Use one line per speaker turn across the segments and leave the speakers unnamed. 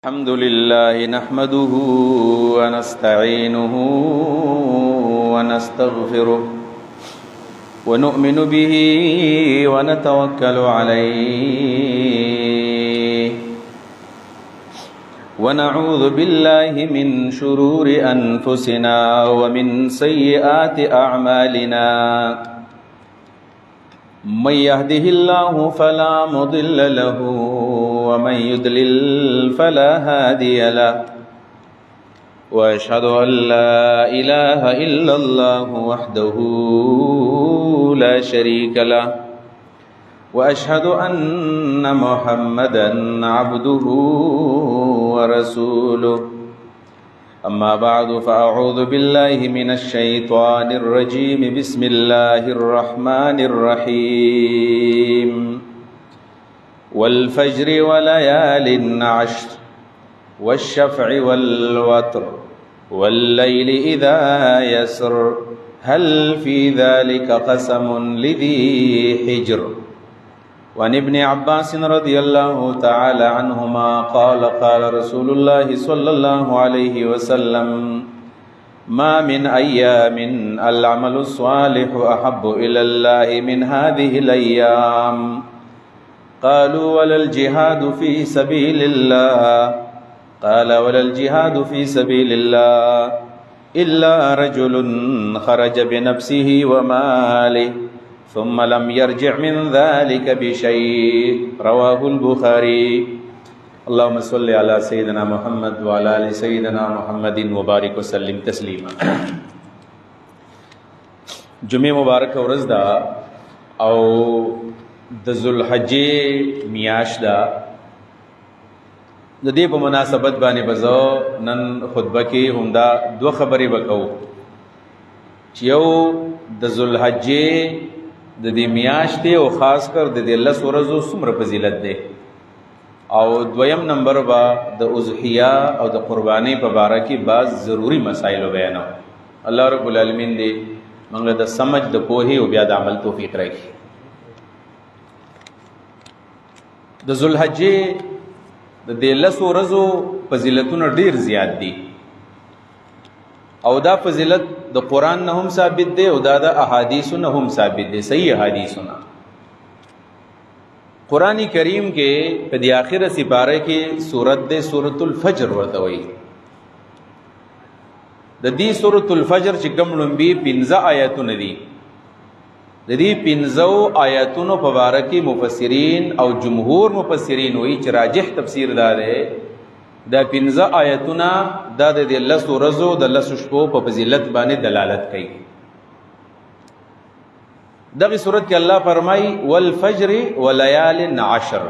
الحمد لله نحمده ونستعينه ونستغفره ونؤمن به ونتوكل عليه ونعوذ بالله من شرور أنفسنا ومن سيئات أعمالنا من يهده الله فلا مضل له ومن يضلل فلا هادي له واشهد ان لا اله الا الله وحده لا شريك له واشهد ان محمدا عبده ورسوله اما بعد فاعوذ بالله من الشيطان الرجيم بسم الله الرحمن الرحيم والفجر وليال عشر والشفع والوتر والليل إذا يسر هل في ذلك قسم لذي حجر وعن ابن عباس رضي الله تعالى عنهما قال قال رسول الله صلى الله عليه وسلم ما من أيام العمل الصالح أحب إلى الله من هذه الأيام قالوا ولا الجهاد في سبيل الله قال ولا الجهاد في سبيل الله إلا رجل خرج بنفسه وماله ثم لم يرجع من ذلك بشيء رواه البخاري اللهم صل على سيدنا محمد وعلى آل سيدنا محمد وبارك وسلم تسليما جمعه مبارک ورځ ده او د ذوالحجې میاشت ده د دې په مناسبت باندې بزو نن خطبه کې همدا دوه خبرې وکړو چې یو د ذوالحجې د دې میاشتې او خاص کر د دې 10 ورځو څومره فضیلت ده او دویم نمبر با د اضحیه او د قربانۍ په باره کې بعض ضروری مسائل بیانو الله رب العالمین دې موږ د سمجھ د پوهې او بیا د عمل توفیق راکړي د ذوالحجې د دې 10 ورځو فضیلتونه ډیر زیات دي او دا فضیلت د قران نه هم ثابت دی او دا د احادیثو نه هم ثابت دی صحیح احادیثونه قران کریم کې په دې اخره سپاره کې سورۃ د سورۃ الفجر ورته وایي د دې سورۃ الفجر چې کوم لومبي 15 آیاتونه دي د دې 15 آیاتونو په اړه کې مفسرین او جمهور مفسرین وایي چې راجح تفسیر دا دی دا 15 آیاتونه د 10 ورځو د 10 شپو په فضیلت باندې دلالت کوي دغه سورۃ کې الله فرمایي والفجر وليال عشر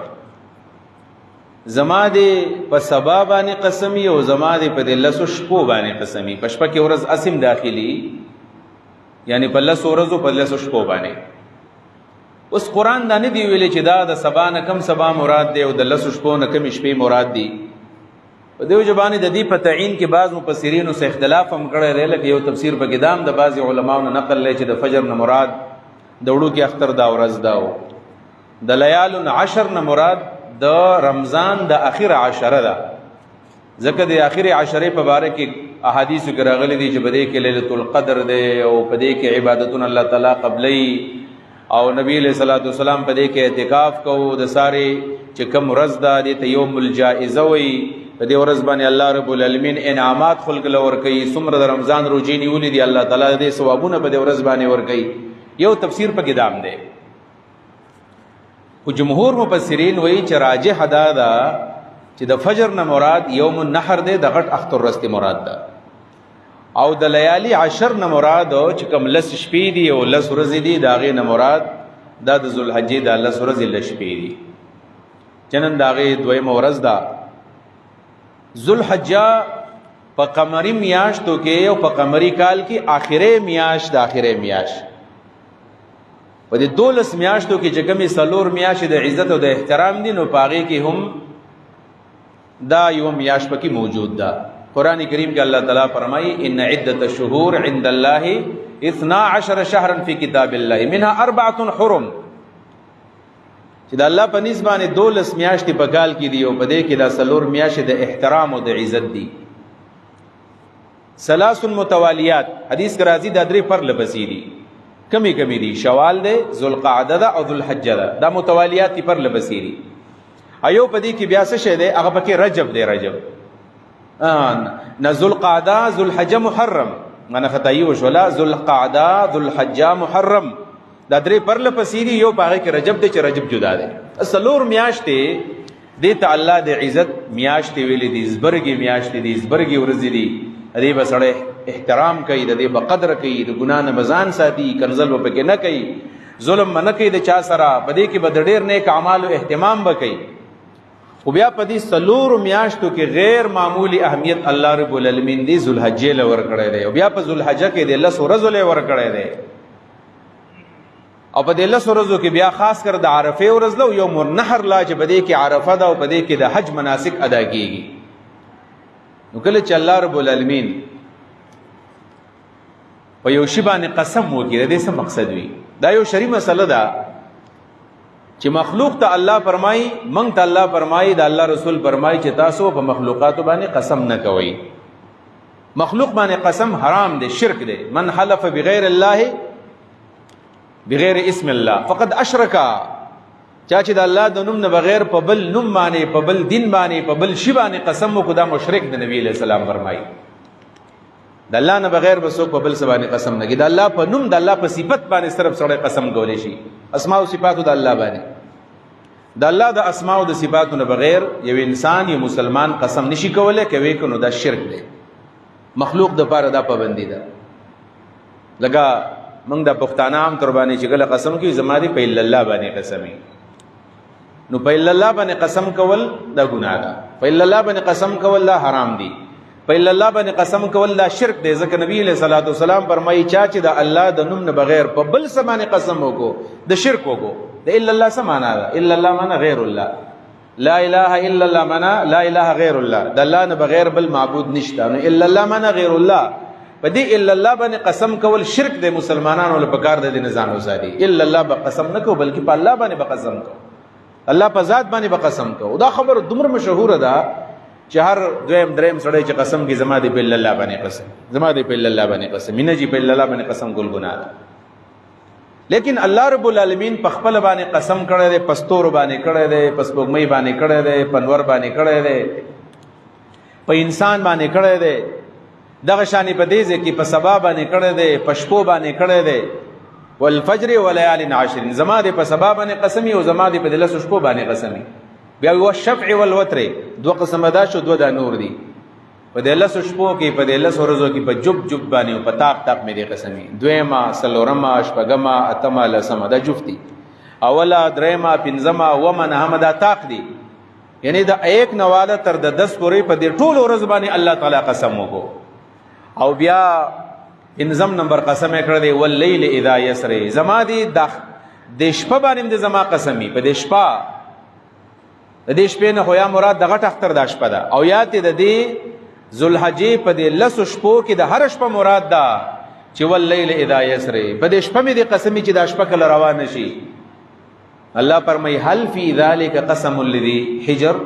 زما دې په سبا باندې قسمی او زما دې په 10 شپو باندې قسمی په شپه کې ورځ اسم داخلي یعنی په 10 ورځو په 10 شپو باندې اوس قران دا نه دی ویلي چې دا د سبا نه کم سبا مراد دی او د 10 شپو نه کم شپې مراد دی په دیو جبانی د دې په تعین کې بعض مفسرین سره اختلاف هم کړی دی لکه یو تفسیر په قدام د بعض علماو نه نقل لري چې د فجر نه مراد د وړو کې اختر دا ورځ دا و د لیال 10 نه مراد د رمضان د اخر 10 ده ځکه د اخر 10 په باره کې احادیث کې راغلي دي چې بده کې ليله القدر ده او بده کې عبادتونه الله تعالی قبلي او نبی له صلوات والسلام بده کې اعتکاف کو د ساري چې کوم ورځ ده د یوم الجائزه وي په دې ورځ باندې الله رب العالمین انعامات خلق لور کوي څومره د رمضان روزي نیولې دي الله تعالی دې ثوابونه په دې ورځ باندې ور کوي یو تفسیر په قدام ده او جمهور مفسرین وایي چې راجح ادا ده چې د فجر نه مراد یوم النحر ده د غټ اختر ورځ مراد ده او د لیالي 10 نه مراد چې کوم 10 شپې دي او 10 ورځې دي داغه نه مراد د ذوالحجې د 10 ورځې ل شپې دي چنن داغه دویم ورځ ده ذوالحجہ په قمری میاشتو کې او په قمری کال کې اخره میاشت د اخره میاشت په دې 12 میاشتو کې چې کومې سلور میاشت د عزت او د احترام دي نو پاغه کې هم دا یو میاشت پکې موجود ده قران کریم کې الله تعالی فرمایي ان عدة الشهور عند الله 12 شهرا في كتاب الله منها 4 حرم چې د الله په نسبت باندې 12 میاشتې په کال کې دي او په دې کې دا 4 میاشتې د احترام او د عزت دي. ثلاث متوالیات حدیث کې راځي دا 3 پر لپسې دي. کمی کمی دي، شوال ده، ذوالقعده ده او ذوالحجه ده. دا متوالیات پر لپسې دي. ایو په دې کې بیا څه شه ده؟ هغه پکې رجب ده. رجب نه ذوالقعده ذوالحجه محرم، معنا خدای وشولا ذوالقعده ذوالحجه محرم. دا 3 پر لپسې دي. یو پاره کې رجب ده چې رجب جدا ده. 4 میاشتې دې ته الله د عزت میاشتې ویلې دي، زبرګي میاشتې دي، زبرګي ورځې دي. دې به سړی احترام کوي، د دې به قدر کوي، د ګناه نه مزان ساتي، کنزل به پکې نه کوي، ظلم نه کوي د چا سره، په دې کې به د ډېر نیک اعمالو اهتمام به کوي. خو بیا په دې 4 میاشتو کې غیر معمولی اهمیت الله رب العالمین دې ذوالحجې له ورکړی دی، او بیا په ذوالحجه کې د 10 ورځو له ورکړی دی، او په دې 10 ورځو کې بیا خاص کر د عرفه ورځ له یوم النحر لا چې په دې کې عرفه ده او په دې کې د حج مناسک ادا کیږي. نو کله چې الله رب العالمین په یو شی باندې قسم وکړي، د دې څه مقصد وي؟ دا یو شرعي مسله ده چې مخلوق ته الله فرمایي، موږ ته الله فرمایي، د الله رسول فرمایي چې تاسو په مخلوقاتو باندې قسم نه کوئ. مخلوق باندې قسم حرام دی، شرک دی. من حلف بغیر الله بغیر اسم الله فقد اشرک. چا چې د الله د نوم نه بغیر په بل نوم باندې، په بل دین باندې، په بل شی باندې قسم وکړي، دا مشرک دی. نبی علیہ السلام فرمایي د الله نه بغیر به څوک په بل څه باندې قسم نه کوي. د الله په نوم، د الله په صفت باندې صرف سړی قسم کولی شي. اسماء او صفات د الله باندې، د الله د اسماء او د صفاتو نه بغیر یو انسان یو مسلمان قسم نشي کولای. کوي کنو دا شرک دی. مخلوق د پاره دا پابندی ده. لکه موږ د پښتانه عام تر باندې چې ګله قسم کوي، زما دي په الا الله باندې قسمي. نو په الا الله باندې قسم کول دا ګناه ده. په الا الله باندې قسم کول دا حرام دي. په الا الله باندې قسم کول دا شرک دی. ځکه نبی علیہ الصلوۃ والسلام فرمایي چا چې د الله د نوم نه بغیر په بل څه باندې قسم وکړو، د شرک وکړو. د الا الله څه معنا ده؟ الا الله معنا غیر الله. لا اله الا الله معنا لا اله غیر الله. د الله نه بغیر بل معبود نشته. نو الا الله معنا غیر الله. په دې الا الله باندې قسم کول شرک دی. مسلمانانو له پکار د نظام وسادي الا الله به قسم نه کو، بلکې په الله باندې به قسم کو، الله په ذات باندې به قسم کو. دا خبر دومره مشهور ده چې هر دویم دریم سړی چې قسم کوي زما دی په الله باندې قسم، زما دی په الله باندې قسم، مینه جی په الله باندې قسم ګل ګناه ده. لیکن الله رب العالمین په خپل باندې قسم کړی دی، پستور باندې کړی دی، پسپوږمۍ باندې کړی دی، پنور باندې کړی دی، په انسان باندې کړی دی، دغه شانی په دې ځکه په سبا باندې کړی دی، په شپو باندې کړی دی. والفجر وليال عشر، زما دی په سبا باندې قسمی او زما دی په 10 شپو باندې قسمی. بیا و الشفع والوتر، 2 قسم دا شو، 2 دا نور دي. په 10 شپو کې، په 10 ورځو کې په جب جب باندې او په تاق تاق مې دي قسمی. دویما، سلورما، شپږما، اتما، لسما دا جفتی. اوله، دریما، پنځما، ومه، نهمه دا تاق دي. یعنی دا 1 نواله تر د 10 پورې په دې ټول ورځ باندې الله تعالی قسم وکړو. او بیا انزم نمبر قسم کړی دی واللیل اذا یسری، زما دی د شپه باندې زما قسمی. په دې شپه، د دې شپې نه خو یا مراد د غټ اختر د شپه ده، او یا ته د دې ذوالحجې په دې 10 شپو کې د هر شپه مراد ده چې واللیل اذا یسری. په دې شپه مې د قسمی چې د شپه کله روان شي. الله فرمای هل فی ذلک قسم لذی حجر،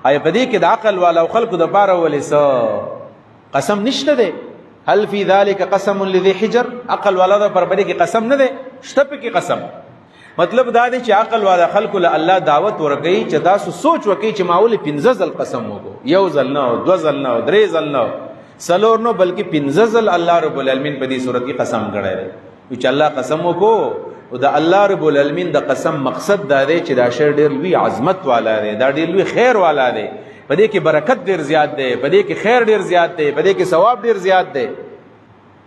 آیا په دې کې د عقل والا او خلقو د پاره ولې قسم نشته ده؟ هل فی ذلک قسم لذی حجر، عقل والا د پر باندې کې قسم نه ده، شته په کې قسم. مطلب دا دی چې عقل والا خلق له الله دعوت ورکړي چې تاسو سوچ وکړئ چې ماول 15 ځل قسم وکړو، 1 ځل نه، 2 ځل نه، 3 ځل نه، 4 نه، بلکې 15 ځل الله رب العالمین په دې صورت کې قسم کړی دی. چې الله قسم وکړو، او د الله رب العالمین د قسم مقصد دا دی چې دا شی ډېر لوی عظمت والا دی، دا ډېر لوی خیر والا دی، په دې کې برکت ډېر زیات دی، په دې کې خیر ډېر زیات دی، په دې کې ثواب ډېر زیات دی.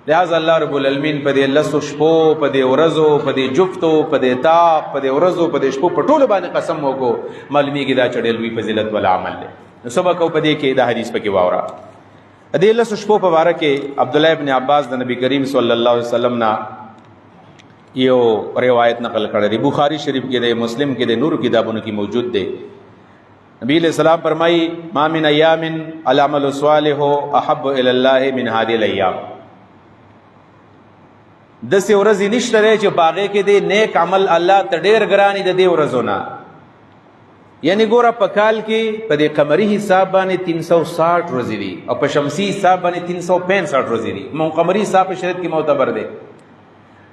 لہذا الله رب العالمین په دې 10 شپو، په دې ورځو، په دې جفتو، په دې تاق، په دې ورځو، په دې شپو په ټولو باندې قسم وکړو. معلومیږي دا چې ډېر لوی فضیلت والا عمل دی. نو سبق او په دې کې دا حدیث پکې واوره. دې 10 شپو په باره کې عبد الله ابن عباس د نبی کریم صلی الله علیه وسلم نه یو روایت نقل کړی دی. بخاری شریف کې دی، مسلم کې دی، نور کتابونو کې موجود دی. نبی علیہ السلام فرمایي ما من ایام العمل الصالح احب الی الله من هذه الايام، دسې ورځې نشته چې باغې کې دی نیک عمل الله ته ډېر ګراني د دې ورځو نه. یعنی ګوره په کال کې په دې قمري حساب باندې 360 ورځې دي او په شمسي حساب باندې 365 ورځې دي. مون قمري حساب په شریعت کې معتبر دی.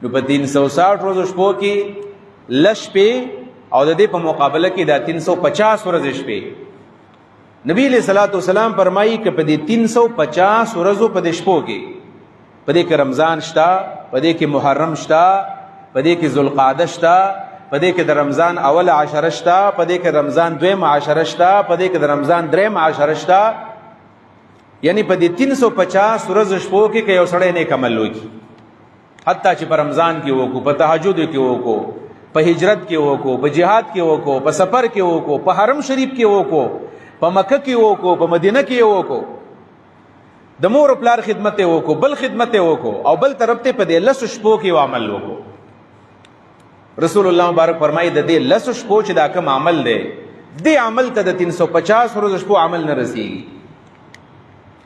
نو په 360 ورځو شپو کې لږ شپې او د دې په مقابله کې دا 350 ورځې شپې. نبی علیہ الصلوۃ والسلام فرمایي چې په دې 350 ورځو په دې شپو کې په دې کې رمضان شته، په دې کې محرم شته، په دې کې ذوالقعده شته، په دې کې د رمضان اول عشره شته، په دې کې رمضان دویم عشره شته، په دې کې د رمضان دریم عشره شته. یعنی په دې 350 ورځو شپو کې که یو سړی نیک عمل وکړي، حتی چې په رمضان کې وکړو، په تهجد کې وکړو، په هجرت کې وکړو، په جهاد کې وکړو، په سفر کې وکړو، په حرم شریف کې وکړو، په مکه کې وکړو، په مدینه کې وکړو، د مور او پلار خدمت وکړو، بل خدمت وکړو، او بل طرف ته په دې لسو شپو کې عمل وکړو. رسول الله مبارک فرمایي د دې لسو شپو چې دا کوم عمل دی، دې عمل ته د 350 ورځو شپو عمل نه رسیږي.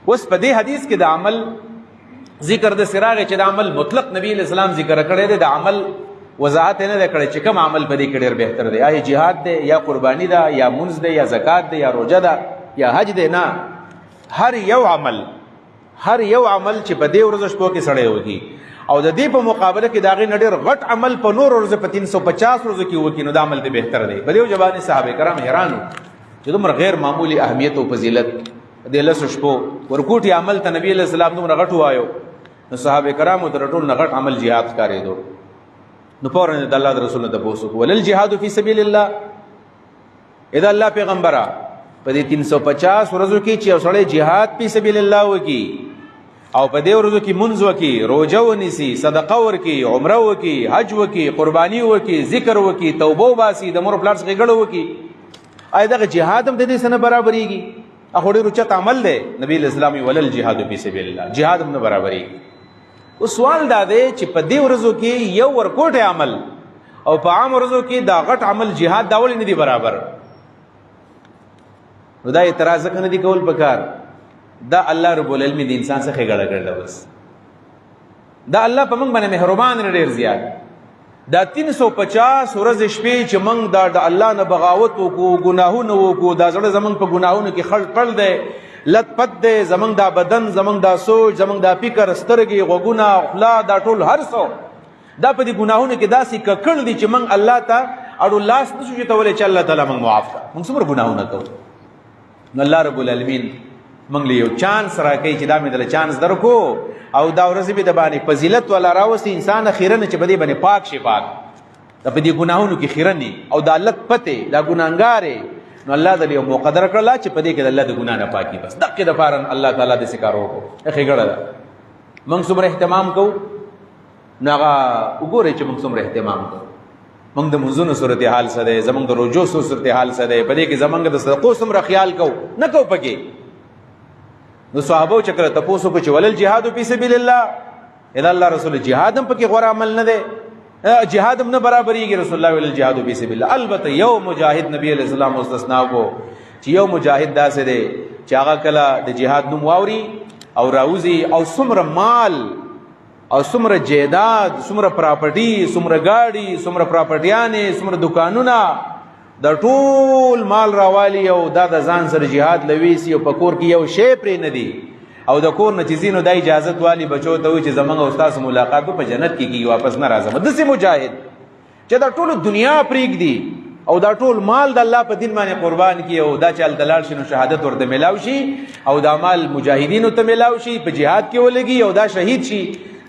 اوس په دې حدیث کې د عمل ذکر د سراغ چې د عمل مطلق نبی اسلام ذکر کړی دی، د عمل وضاحت نه کړی چې کوم عمل په دې کې ډېر بهتر دی، یا جهاد دی، یا قربانی ده، یا منځ دی، یا زکات دی، یا روزه ده، یا حج دی. نه، هر یو عمل چې په دې ورځو شپو کې سړی وکړي او د دې په مقابله کې د هغې نه ډېر غټ عمل په نور ورځو په 350 ورځو کې وکړي، نو دا عمل دی بهتر دی. په دې وجه باندې صحابه کرام حیران وو چې دومره غیر معمولي اهمیت او فضیلت د لسو شپو ورکوټي عمل ته نبی علیه السلام دومره غټ ووایو. نو صحابه کرامو ته ټول نه غټ عمل جهاد ښکارېدو. نو فوراً د الله د رسول نه تپوس وکړو، ولل جهاد فی سبیل الله. اذا الله پیغمبره په دې 350 ورځو کې چې یو سړی جهاد فی سبیل الله وکړي او په دې ورځو کې منځ وکړي، روژه ونیسي، صدقه ورکړي، عمره وکړي، حج وکړي، قرباني وکړي، ذکر وکړي، توبه وباسي، د مور پلار څخه ګړه وکړي، آیا دغه جهاد هم د دې سره برابرېږي؟ هغه ډېر اوچت عمل دی. نبی اسلام ولل جهاد فی سبیل الله، جهاد هم نه برابرېږي. اوس سوال دا دی چې په دې ورځو کې یو ورکوټی عمل او په عام ورځو کې دا غټ عمل جهاد دا ولې نه دی برابر؟ نو دا اعتراض ځکه نه دی کول پکار، دا الله رب العالمین د انسان څخه ګړه کړله. بس دا الله په موږ باندې مهربان دی ډېر زیات. دا 350 ورځې شپې چې موږ دا د الله نه بغاوت وکړو، ګناهونه وکړو، دا زړه زموږ په ګناهونو کې خړ پړ دی، لت پت دی، زمونږ دا بدن، زمونږ دا سوچ، زمونږ دا فکر، سترګې، غوږونه، خوله، دا ټول هر څه دا په دې ګناهونو کې داسې ککړ دي چې موږ الله ته اړو لاس نشو چتولی چې الله تعالی موږ معاف کړه. موږ څومره ګناهونه کوو. نو الله رب العالمین موږ له یو چانس راکوي چې دا مې دله چانس درکو او دا ورځې مې د باندې فضیلت والا راوستي، انسان خیره نه چې په دې باندې پاک شي، پاک دا په دې ګناهونو کې خیره نه او دا لت پتې دا ګناهګار. نو الله د یو مقدر کړل چې په دې کې د الله د ګناه نه پاکي. بس دقه د فارن الله تعالی د سکار وکړو اخی ګړه ده. موږ څومره اهتمام کوو، نو هغه وګورئ چې موږ څومره اهتمام کوو. موږ د منځونو صورتحال څه دی، زموږ د روژو صورتحال څه دی، په دې کې زموږ د صدقو څومره خیال کوو، نه کوو پکې. نو صحابو چې کله تپوس وکړو چې ولل جهاد فی سبیل الله، اذا الله رسول جهاد هم پکې غوره عمل نه دی، جهاد هم نه برابرېږي. رسول الله ولل جهاد فی سبیل الله. البته یو مجاهد نبی علیہ السلام مستثنا کو چې یو مجاهد داسې دی چې هغه کله د جهاد نوم واوري او راوځي او څومره مال او څومره جیداد، څومره پراپرټي، څومره ګاډي، څومره پراپرټیانې، څومره دکانونه، د ټول مال راوالی او دا د ځان سره جهاد لویسي او په کور کې یو شی پرې نه دی او د کور نه چې ځینو دا اجازت والی بچو ته وایي چې زموږ او ستاسو ملاقات به په جنت کې کېږي، واپس نه راځم. داسې مجاهد چې دا ټولو دنیا پرېږدي او دا ټول مال د الله په دین باندې قربان کړي او دا چې هلته لاړ شي نو شهادت ورته میلاو شي او دا مال مجاهدینو ته میلاو شي، په جهاد کې ولګي او دا شهید شي.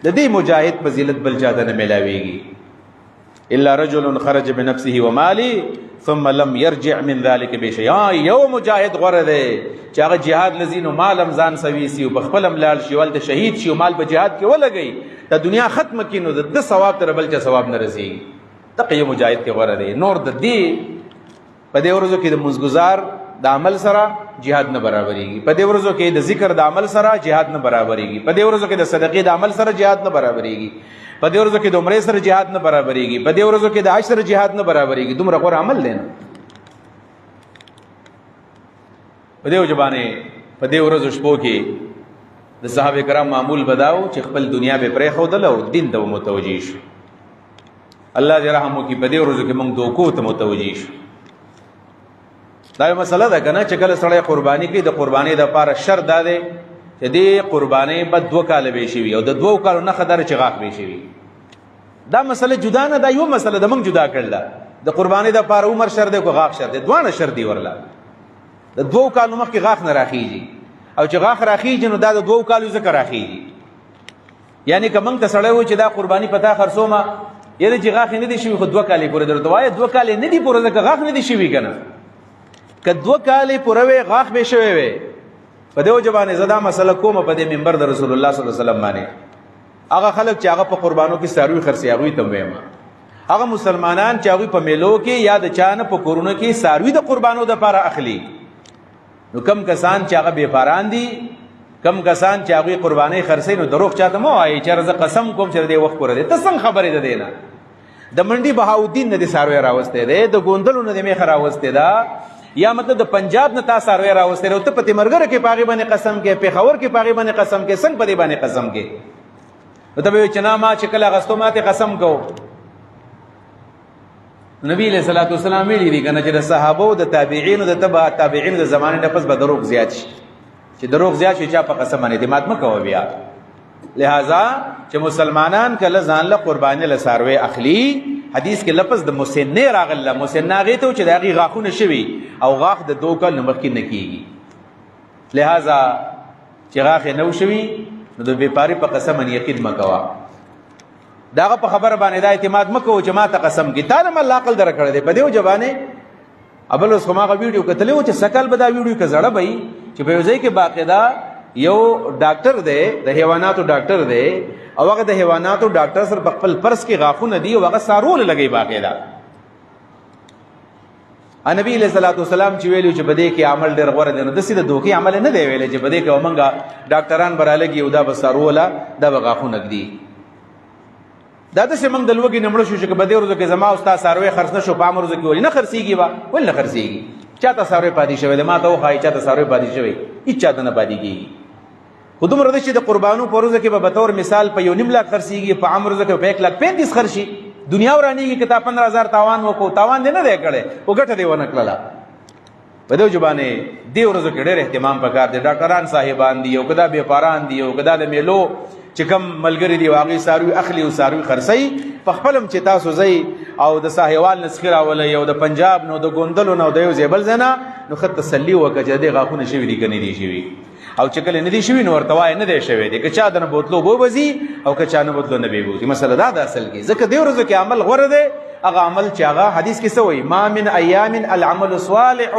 د دې مجاهد فضیلت بل چاته نه میلاویږي. الا رجل خرج بنفسه وماله ثم لم يرجع من ذلك بشيء. یو مجاهد غوره دی چې هغه جهاد لذین او مال هم ځان سویسي او په خپل هم لاړ شي، ولته شهید شي او مال په جهاد کې ولګي، د دنیا ختمه کړي، نو د ثواب تر بل چا ثواب نه رسېږي. دغه یو مجاهد کې غوره دی. نور د دې په دې ورځو کې د منځګزار د عمل سره جهاد نه برابرېږي، په دې ورځو کې د ذکر د عمل سره جهاد نه برابرېږي، په دې ورځو کې د صدقې د عمل سره جهاد نه برابرېږي، په دې ورځو کې د عمرې سره جهاد نه برابرېږي، په دې ورځو کې د حج سره جهاد نه برابرېږي. دومره غوره عمل دی نه. په دې وجه باندې په دې ورځو شپو کې د صحابه کرام معمول بداو چې خپل دنیا به پرېښودله او دین ته متوجه شو. الله دې رحم وکړي. په دې ورځو کې موږ دوکو ته متوجه شو. دا یو مسله ده که نه چې کله سړی قرباني کوي د قربانۍ دپاره شرط دا دی چې دې قربانۍ به 2 کاله به شي وي او د 2 کالو نښه دا چې غاښ به شي وي. دا مسله جدا نه دا یو مسله د موږ جدا کړل ده. د قربانۍ دپاره عمر شرط دی که غاښ شرط دی؟ دواړه شرط دي ورله. د 2 کالو مخکې غاښ نه راخیږي او چې غاښ راخیږي نو دا د 2 کالو ځکه راخیږي. یعنی که موږ ته سړی و چې دا قرباني په تا خرڅومه یعنې چې غاښ یې نه دي شوي خو 2 کالې پورې درته وایه 2 کالې نه دي پوره ځکه غاښ نه دي شوي که نه. که 2 کالې پوره وې غاښ به شوی وې. په دې وجه باندې زه دا مسله کومه په دې منبر د رسول الله صلی الله علیه وسلم باندې هغه خلک چې هغه په قربانو کې څاروي خرڅي هغوی ته ویم هغه مسلمانان چې هغوی په میلو کې یا د چا نه په کورونو کې څاروي د قربانو دپاره اخلي نو کم کسان چې هغه بېپاران دي کم کسان چې هغوی قربانۍ خرڅوي نو دروغ چاته مه وایي چې زه قسم کوم چې د دې وخت پوره دی. ته څنګه خبرې د دې نه؟ د منډي بهاودین نه دې څاروی راوستی دی د ګوندلو نه دې میخه راوستې ده یا مطلب د پنجاب نه تا څاروی راوستی دی او ته په تیمرګره کې په هغې باندې قسم کې پېښور کې په هغې باندې قسم کې څنګه په دې باندې قسم کې؟ نو ته به وایي چې نه ما چې کله اخېستو ما ترې قسم کوو. نبی علیه صلات وسلام ویلي دي که نه چې د صحابو د تابعینو د تبع تابعینو د زمانې نه پس به دروغ زیات شي چې دروغ زیات شي چا په قسم باندې اعتماد مه کوه بیا. لہذا چې مسلمانان کله ځان له قربانۍ له څاروی اخلي حدیث کې لفظ د مسنې راغله مسنه هغې ته و چې د هغې غاښونه شوي او غاښ د 2 کال نه مخکې نه کېږي. لہذا چې غاښ یې نه و شوي نو د بېپاري په قسم باندې یقین مه کوه. د هغه په خبره باندې دا اعتماد مه کوو چې ما ته قسم کړي تا نه م الله عقل دره کړی دی په دې وجه باندې. ابل اوس خو ما هغه ویډیو کتلی و چې سکل به دا ویډیو که زړه به وي چې په یو ځای کې باقاعده یو ډاکټر دی د حیواناتو ډاکټر دی او هغه د حیواناتو ډاکټر سره په خپل پرس کې غاښونه دي او هغه څارول لګوي باقاعده. نبي علیه صلات وسلام چې ویلي چې په دې کې عمل ډېر غوره دی نو داسې د دوکې عمل نه دی ویلی چې په دې کې به موږ ډاکټران به رالګي او دا به څاروله دا به غاښونه ږدي. دا داسې موږ د لوږې نه مړه شو چې که په دې ورځو کې زما او ستا څاروی خرڅ نه شو په عامه ورځو کې ولې نه خرڅېږي به ولې نه خرڅېږي؟ چا ته څاروی پاتې شوی دی ما ته وښایي چا ته څاروی پاتې شوی هېڅ چا ته نه پاتې کېږي. خو دومره ده چې د قربانو په ورځو کې به بطور مثال په 1.5 لاک خرڅېږي په عامه ورځو کې په 1,35,000 خرڅي دنیا ورانېږي که تا 15,000 تاوان وکړو تاوان دې نه دی کړی خو ګټه دې ونه کړله. په دې وجه باندې دې ورځو کې ډېر اهتمام پکار دی. ډاکټران صاحبان دي او که دا بېپاران دي او که دا د میلو چې کم ملګري دي او هغوی څاروي اخلي او څاروي خرڅوي په خپل هم چې تاسو ځئ او د ساحوال نه څخې راولئ او د پنجاب نه او د ګوندلو نه او د یو ځای بل ځای نه نو ښه تسلي وکړه چې د دې غاښونه شوي دي که نه دي شوي او چې کله نه دي شوي نو ورته وایه نه دی شوی دی که چا د نه بوتلو به وځي او که چا نه بوتلو نه به وځي. مسله دا ده اصل کې ځکه دې ورځو کې عمل غوره دی هغه عمل چې هغه حدیث کې څه وایي ما من ایام العمل الصالح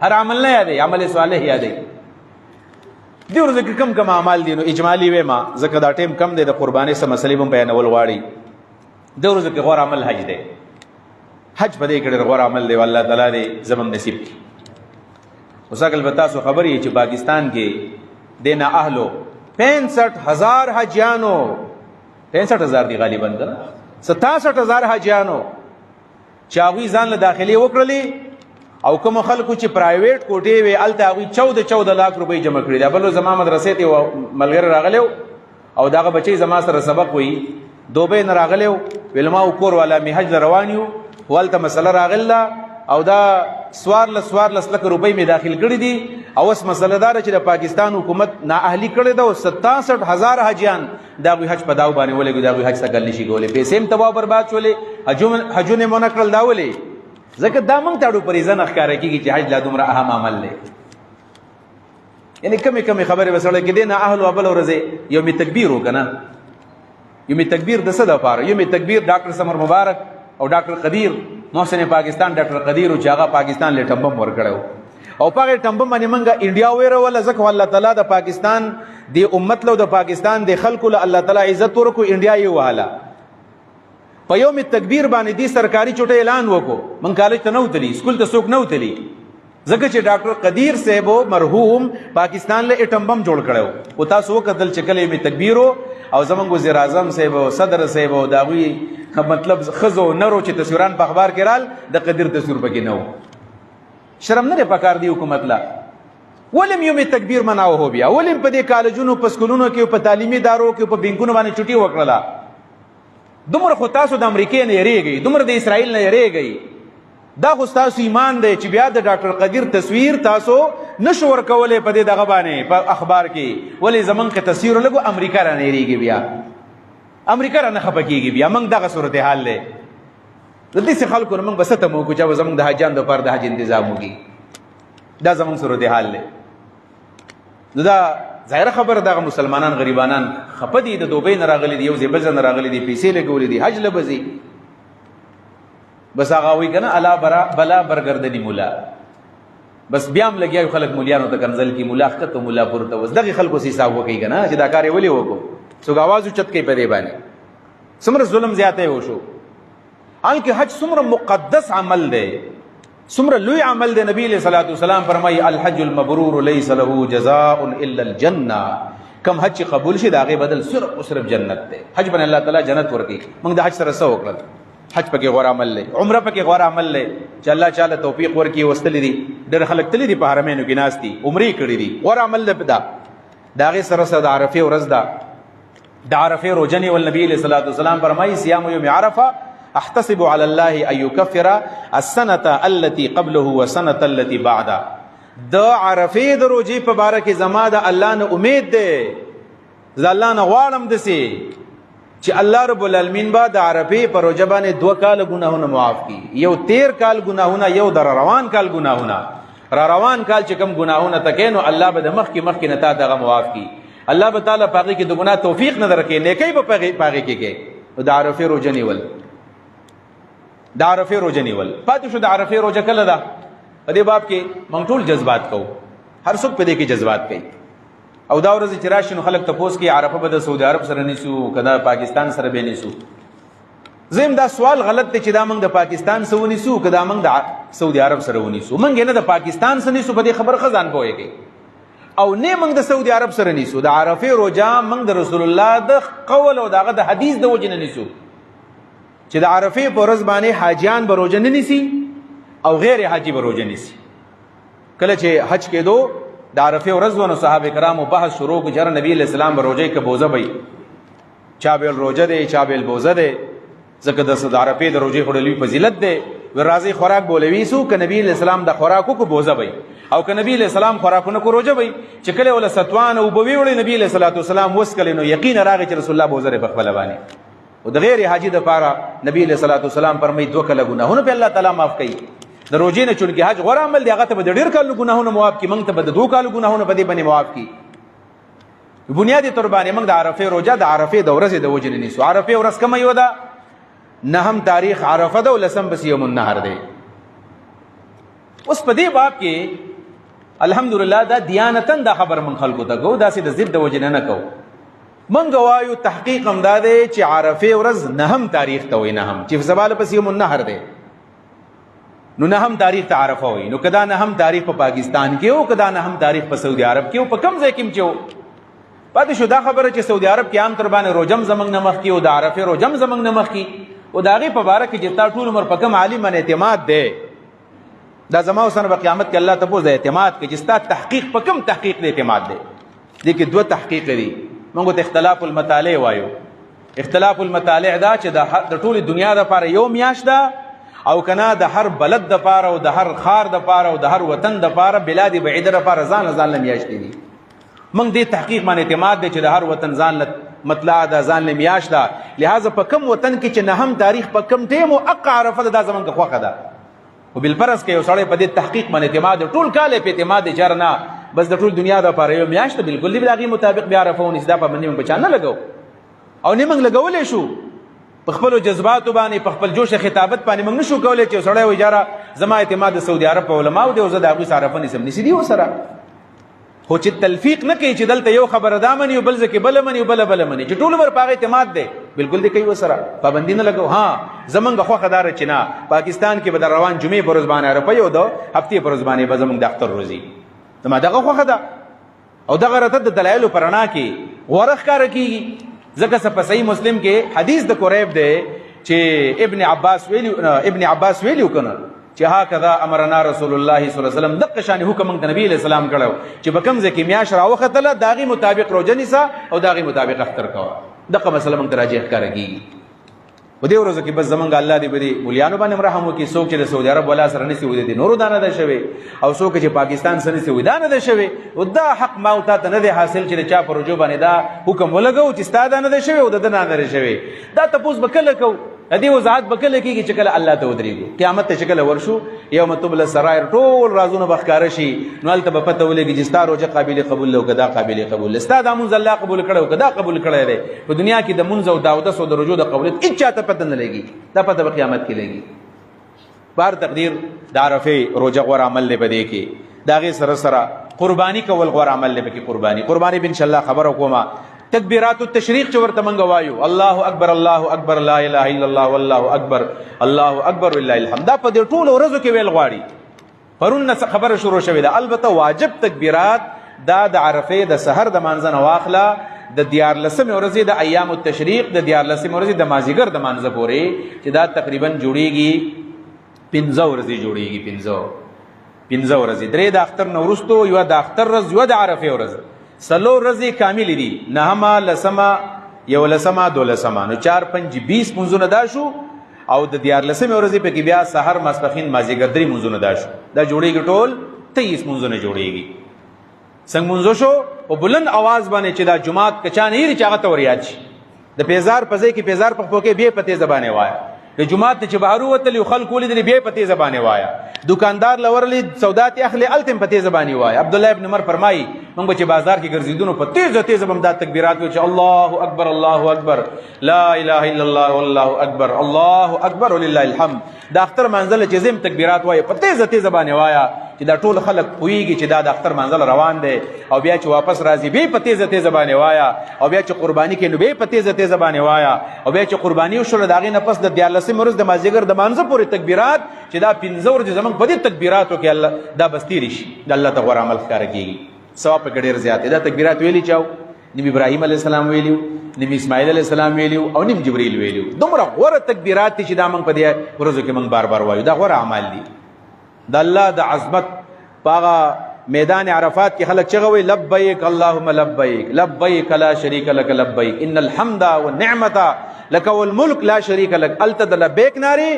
هر عمل نه یادوي عمل صالح یادوي. دې ورځو کې کم کم اعمال دي نو اجمالي ویم ځکه دا ټیم کم دی د قربانۍ څه مسلې به بیانول غواړي. دې ورځو کې غوره عمل حج دی. حج په دې کې ډېر غوره عمل دی والله تعالی دې زموږ نصیب کړي. اوس البته تاسو خبر یې چې پاکستان کې د نااهلو 65,000 حاجیانو 65,000 دی غالبا که نه 67,000 حاجیانو چې هغوی ځان له داخلي وکړلې او کوم خلکو چې پرایویټ کوټې وې هلته هغوی 14 لاک روپۍ جمع کړي دي. بلو زما مدرسې ته یو ملګری راغلی او دغه بچی زما سره سبق وایي دوبۍ نه راغلی ویل ما کور والا مې حج له روان یو خو هلته مسله راغله او دا 14 لک روپۍ مې داخل کړي دي او اوس مسله دا ده چې د پاکستان حکومت نااهلي کړې ده او 67,000 حاجیان د هغوی حج په داو باندې ولګي د هغوی حج څکل نشي کولی پیسې هم تباه برباد شولې حجونه مو نه کړل دا ولې ځکه دا موږ ته اړو پریزه نه ښکاره کېږي چې حج لا دومره اهم عمل دی. یعنې کمې خبرې به سړی کې دی نه اهل و بله ورځې یوم تکبیر و که نه یوم تکبیر د څه دپاره یوم تکبیر ډاکټر سمر مبارک او ډاکټر قدیر محسن پاکستان ډاکټر قدیر و چې هغه پاکستان له ټمبم ورکړی او په هغې ټمبم باندې موږ انډیا ویروله ځکه الله تعالی د پاکستان د امت له د پاکستان د خلکو له الله تعالی عزت ورکړو انډیا یې ووهله په یوم تکبیر باندې دې سرکاري چوټه اعلان وکړو موږ کالج ته نه وتلي سکول ته څوک نه وتلي ځکه چې ډاکټر قدیر صاحب مرحوم پاکستان له اټم بم جوړ کړی و تاسو وکتل چې کله یوم تکبیر او زمونږ وزیر اعظم صاحب او صدر صاحب او د هغوی مطلب ښځو نرو چې تصویران په اخبار کې رال د قدیر تصویر پکې نه و. شرم نه دی پکار دی حکومت له ولې یوم تکبیر مناوه هو بیا ولې په دې کالجونو په سکولونو کې په تعلیمي ادارو کې په بینکونو باندې چټي وکړله دومره خو تاسو د امریکې نه یریږئ دومره د اسرائیل نه یریږئ دا خو ستاسو ایمان دی چې بیا د ډاکټر قدیر تصویر تاسو نشو ورکولی په دې دغه باندې په اخبار کې، ولې زمونږ که تصویر ولګو امریکا را نیریږي، بیا امریکا را نه خفه کېږي، بیا موږ دغه صورتحال دی. د داسې خلکو نه موږ به څه تمه وکړو چې به زموږ د حاجیانو دپاره د حج انتظام وکړي، دا زموږ صورتحال دی. نو دا ظاهره خبره دغه مسلمانان غریبانان خفه دي، د دوبۍ نه راغلي دي، یو ځای بل ځای نه راغلي دي، پیسې لګولې دي، حج له به ځي، بس هغه وایي که نه الا بلا برګردني مولا، بس بیا هم لګیا خلک مولیانو ته کنځل کي، مولا ښکته مولا پورته. اوس دغې خلکو سې حساب وکړي که نه چې دا کار یې ولې وکړو، څوک اواز اوچت کوي په دې باندې، څومره ظلم زیاتی وشو. حالانکې حج څومره مقدس عمل دی، څومره لوی عمل دی. نبی علیہ الصلوۃ والسلام فرمایي الحج المبرور لیس له جزاء الا الجنه، کم حج چې قبول شي د هغې بدل صرف او صرف جنت دی. حج باندې الله تعالی جنت ورکوي. موږ د حج سره څه وکړل؟ حج پکې غوره عمل دی، عمره پکې غوره عمل دی چې الله تعالی توفیق ورکړي. وستلی دي ډېر خلک تللي دي په حرمینو کې ناست دي، عمرې کړي دي، غوره عمل دی. د هغې سره سره د عرفې ورځ ده، د عرفې روژه نیول. نبي علیه الصلاۃ والسلام فرمایي صیام یوم عرفه احتسب على الله ان يكفر السنه التي قبله والسنه التي بعده. د عرفې د روژې په باره کې زما د الله نه امید دی، زه الله نه غواړم داسې چې الله رب العالمین به د عرفې په روژه باندې 2 کاله ګناهونه معاف کړي. یو 13 کال ګناهونه، یو د روان کال ګناهونه. را روان کال چې کوم ګناهونه تکې نو الله به د مخکې نه تا دغه معاف کړي. الله به تعالی په هغې کې د ګناه توفیق نه درکړي، نیکۍ به په هغې کې کوي. د عرفې روژه نیول، د عرفې روژه نیول پاتې شو. د عرفې روژه کله ده؟ په دې باب کې موږ ټول جذبات کوو، هر څوک په دې کې جذبات کوي. او دا ورځ چې راشي نو خلک تپوس کوي عرفه به د سعودي عرب سره نیسو که دا پاکستان سره به نیسو. زم دا سوال غلط دی چې دا موږ د پاکستان سره ونیسو که دا موږ د سعودي عرب سره ونیسو. موږ نه د پاکستان سره نیسو، په دې خبر خزان پوهیږي، او نه موږ د سعودي عرب سره نیسو. د عرفې روژه موږ د رسول الله د قول او دغه د حدیث د وجې نه نیسو چې د عرفې په ورځ باندې حاجیان به روژه نه نیسي او غیر حاجي به روژه نیسي. کله چې حج کېدو د عرفې ورځ ونو صحابه کرامو بحث شروع کړ چې نبی علیہ السلام به روژې که بوزه به چا بیل روژه دی چا بیل بوزه دی، ځکه د عرفې د روژې خوړل فضیلت دی. راځي خوراک بولوي سو که نبی علیہ السلام د خوراکو کو بوزه به، او که نبی علیہ السلام خوراکونه کو روژه به. چې کله ول ستوان او بوي وړي نبی علیہ الصلوۃ والسلام وسکل نو یقین راغی چې رسول الله بوزه په خپل باندې. او د غیر حاجی د پاره نبی علیہ الصلوۃ والسلام فرمایي 2 کله ګناهونه په الله تعالی معاف کوي. د روژې نه چونکې حج غوره عمل دی، هغه ته به د 1.5 کالو ګناهونه معاف کړي، موږ ته به د 2 کالو ګناهونه په دې باندې معاف کړي. بنیادي طور باندې موږ د عرفې روژه د عرفې د ورځې د وجې نه نیسو. عرفې ورځ کومه یوه ده؟ 9 تاریخ عرفه ده او 10 بس یوم النحر دی. اوس په دې باب کې الحمدلله دا دیانتاً دا خبر من خلکو ته کوو، داسې د ضد د وجې نه کوو. موږ وایو تحقیق هم دا دی چې عرفې ورځ 9 تاریخ ته وایي، 9 چې سبا پس یوم النحر دی نو 9 تاریخ ته عرفه وایي. نو کدا 9 تاریخ په پاکستان کې او کدا 9 تاریخ په سعودي عرب کې او په کوم ځای کې چې و پاتې شو دا خبره چې سعودي عرب کې عام تر باندې روجم زمنګ نه مخ کې او د عرفې روجم زمنګ نه مخ کې او د هغې په باره کې چې تا ټول عمر په کوم عالم باندې اعتماد دی، دا زما اوسنه په قیامت کې الله تپوس د اعتماد کې چې ستا تحقیق په کوم تحقیق د اعتماد دی. دې کې 2 تحقیق دي. موږ ته اختلاف المطالع وایو. اختلاف المطالع دا چې د ټولې دنیا دپاره یو میاشت ده، او کنا د هر بلد دپاره او د هر خار دپاره او د هر وطن دپاره بلاد بعیده دپاره ځان میاشتې دي. موږ دې تحقیق باندې اعتماد دی چې د هر وطن ځان مطلع ده، ځان میاشت ده. لہذا په کوم وطن کې چې 9 تاریخ په کوم ټیم او اقا عرفه دا زمونږ خوښه ده. او بالفرض کې یو سړی په دې تحقیق باندې اعتماد دی، ټول کال په اعتماد دی چې نه بس د ټول دنیا دپاره یو میاشت ده، بالکل د هغې مطابق بیا عرفه ونیسي. دا پابندي موږ په چا نه لګو او نه موږ لګولی شو. په خپلو جذباتو باندې په خپل جوش خطابت باندې موږ نشو کولی چې یو سړی وایي جاره زما اعتماد د سعودي عرب په علماو دی او زه د هغوی سره عرفه نیسم. نیسي دي ورسره، خو چې تلفیق نه کوي چې دلته یو خبره دا مني او بل ځای کې بله مني او بله مني، چې ټول عمر په هغه اعتماد دی، بالکل دې کوي ورسره پابندي نه لګو. ها زمونږ خوښه داره چې نه پاکستان کې به د روان جمعې په ورځ باندې عرفه او د هفتې په ورځ باندې به زمونږ د اختر روزي. زما دغه خوښه ده او دغه راته د دلایلو په رڼا کې غوره ښکاره کېږي. ځکه څه په صحیح مسلم کې حدیث د قریب دی چې ابن عباس ویلیو کنه چې هکذا امرنا رسول الله صلی الله علیه وسلم، دغه شان حکم موږ د نبی علیہ السلام کړو چې په کوم ځای کې میاشت راوختله د هغې مطابق روژه نیسه او د هغې مطابق اختر کوه. دغه مسله موږ ته راجح ښکاره کېږي. په دې ورځو کې بس زمونږ الله دې په دې مولیانو باندې رحم وکړي. څوک چې د سعودي عرب ولا سره نسی وي د نورو دا نه ده شوی، او څوک چې پاکستان سره نسی وي دا نه ده شوی. او دا حق ما او تا ته نه دی حاصل چې چا پر رجوع باندې دا حکم ولګو چې ستا دا نه ده شوی او د نه نه ده شوی. دا تپوس به کله کوو، دې وضاحت به کله کېږي چې کله الله ته ودرېږو. قیامت ته چې کله ورشو یوم تبل السرائر ټول رازونه به ښکاره شي، نو هلته به پته ولګي چې ستا روژه قابل قبول ده او که دا قابل قبول ده، ستا دا مونځ الله قبول کړی او که دا قبول کړی دی. په دنیا کې د مونځ او د اودس او د رجوع د قبولیت هېڅ چا ته پته نه لګي، دا پته به قیامت کې لګي. بار تقدیر د عرفې روژه غوره عمل دی په دې کې. د هغې سره سره قرباني کول غوره عمل دی پکې. قرباني به انشاءالله خبره کومه. تکبیرات التشریق چې ورته منګه وایو، الله اکبر الله اکبر لا اله الا الله والله اکبر الله اکبر ولله الحمد، دا په دې ټولو ورځو کې ویل غواړي. پرون نه خبره شروع شوې ده. البته واجب تکبیرات دا د عرفې د سحر د مانځه نه واخله د 14مې ورځې د ایام التشریق د 14مې ورځې د مازیګر د مانځه پورې چې دا تقریبا جوړیږي 15 ورځې جوړیږي. 15 ورځې، 3 د اختر نه وروستو، یوه د اختر ورځ، یوه د عرفې ورځ. 4 ورځې کاملې دي، 9مه 10مه 11مه 12مه، نو 4 5 20 منځونه دا شو. او د 14مې ورځې پکې بیا سحر ماسپښین مازیګر 3 منځونه دا شو. دا جوړیږي ټول 23 منځونه جوړیږي. څنګه منځو شو؟ په بلند आवाज باندې چې دا جمعات کچانه یې چې هغه ته ور یاد شي. د پیزار په ځای کې پیزار په خپل کې بیا په تیزه باندې وایه. د جمعات چې بهر وتلی خلک ولیدل بیا په تیزه باندې وایه. دکاندار لورلی سودات اخلي التم په تیزه باندې وایه. عبد الله ابن عمر فرمایي موږ چې بازار کې ګرځیدونو په تیزه بم دا تکبیرات وچ الله اکبر الله اکبر لا اله الا الله والله اکبر الله اکبر ولله الحمد. د اختر منزل چې زم تکبیرات وایي په تیزه باندې وایه چې دا ټول خلک پوهیږي چې دا د اختر منزل روان دی. او بیا چې واپس راځي بیا په تیزه باندې وایه. او بیا چې قرباني کوي نو بیا په تیزه باندې وایه. او بیا چې قرباني وشوله د هغې نه پس د 14مې ورځ د مازدیګر د مانځه پورې تکبیرات چې دا 15 ورځې زموږ په دې تکبیراتو کې الله دا بس تېرې شي، د الله ته غوره عمل ښکاره کېږي، ثواب پکې ډېر زیات دی. دا تکبیرات ویلي چاو نیم ابراهیم علیه السلام ویلیو، نیم اسماعیل علیه السلام ویلیو، او نیم جبریل ویلیو. دومره غوره تکبیرات دي چې دا موږ په دې ورځو کې موږ بار وایو. دا غوره اعمال دي. د الله د عظمت پاغه میدان عرفات کې خلک چغه وي لبیک اللهم لبیک لبیک لا شریک لک لبیک ان الحمد والنعمت لك والملك لا شریک لک. الته د لبیک ناری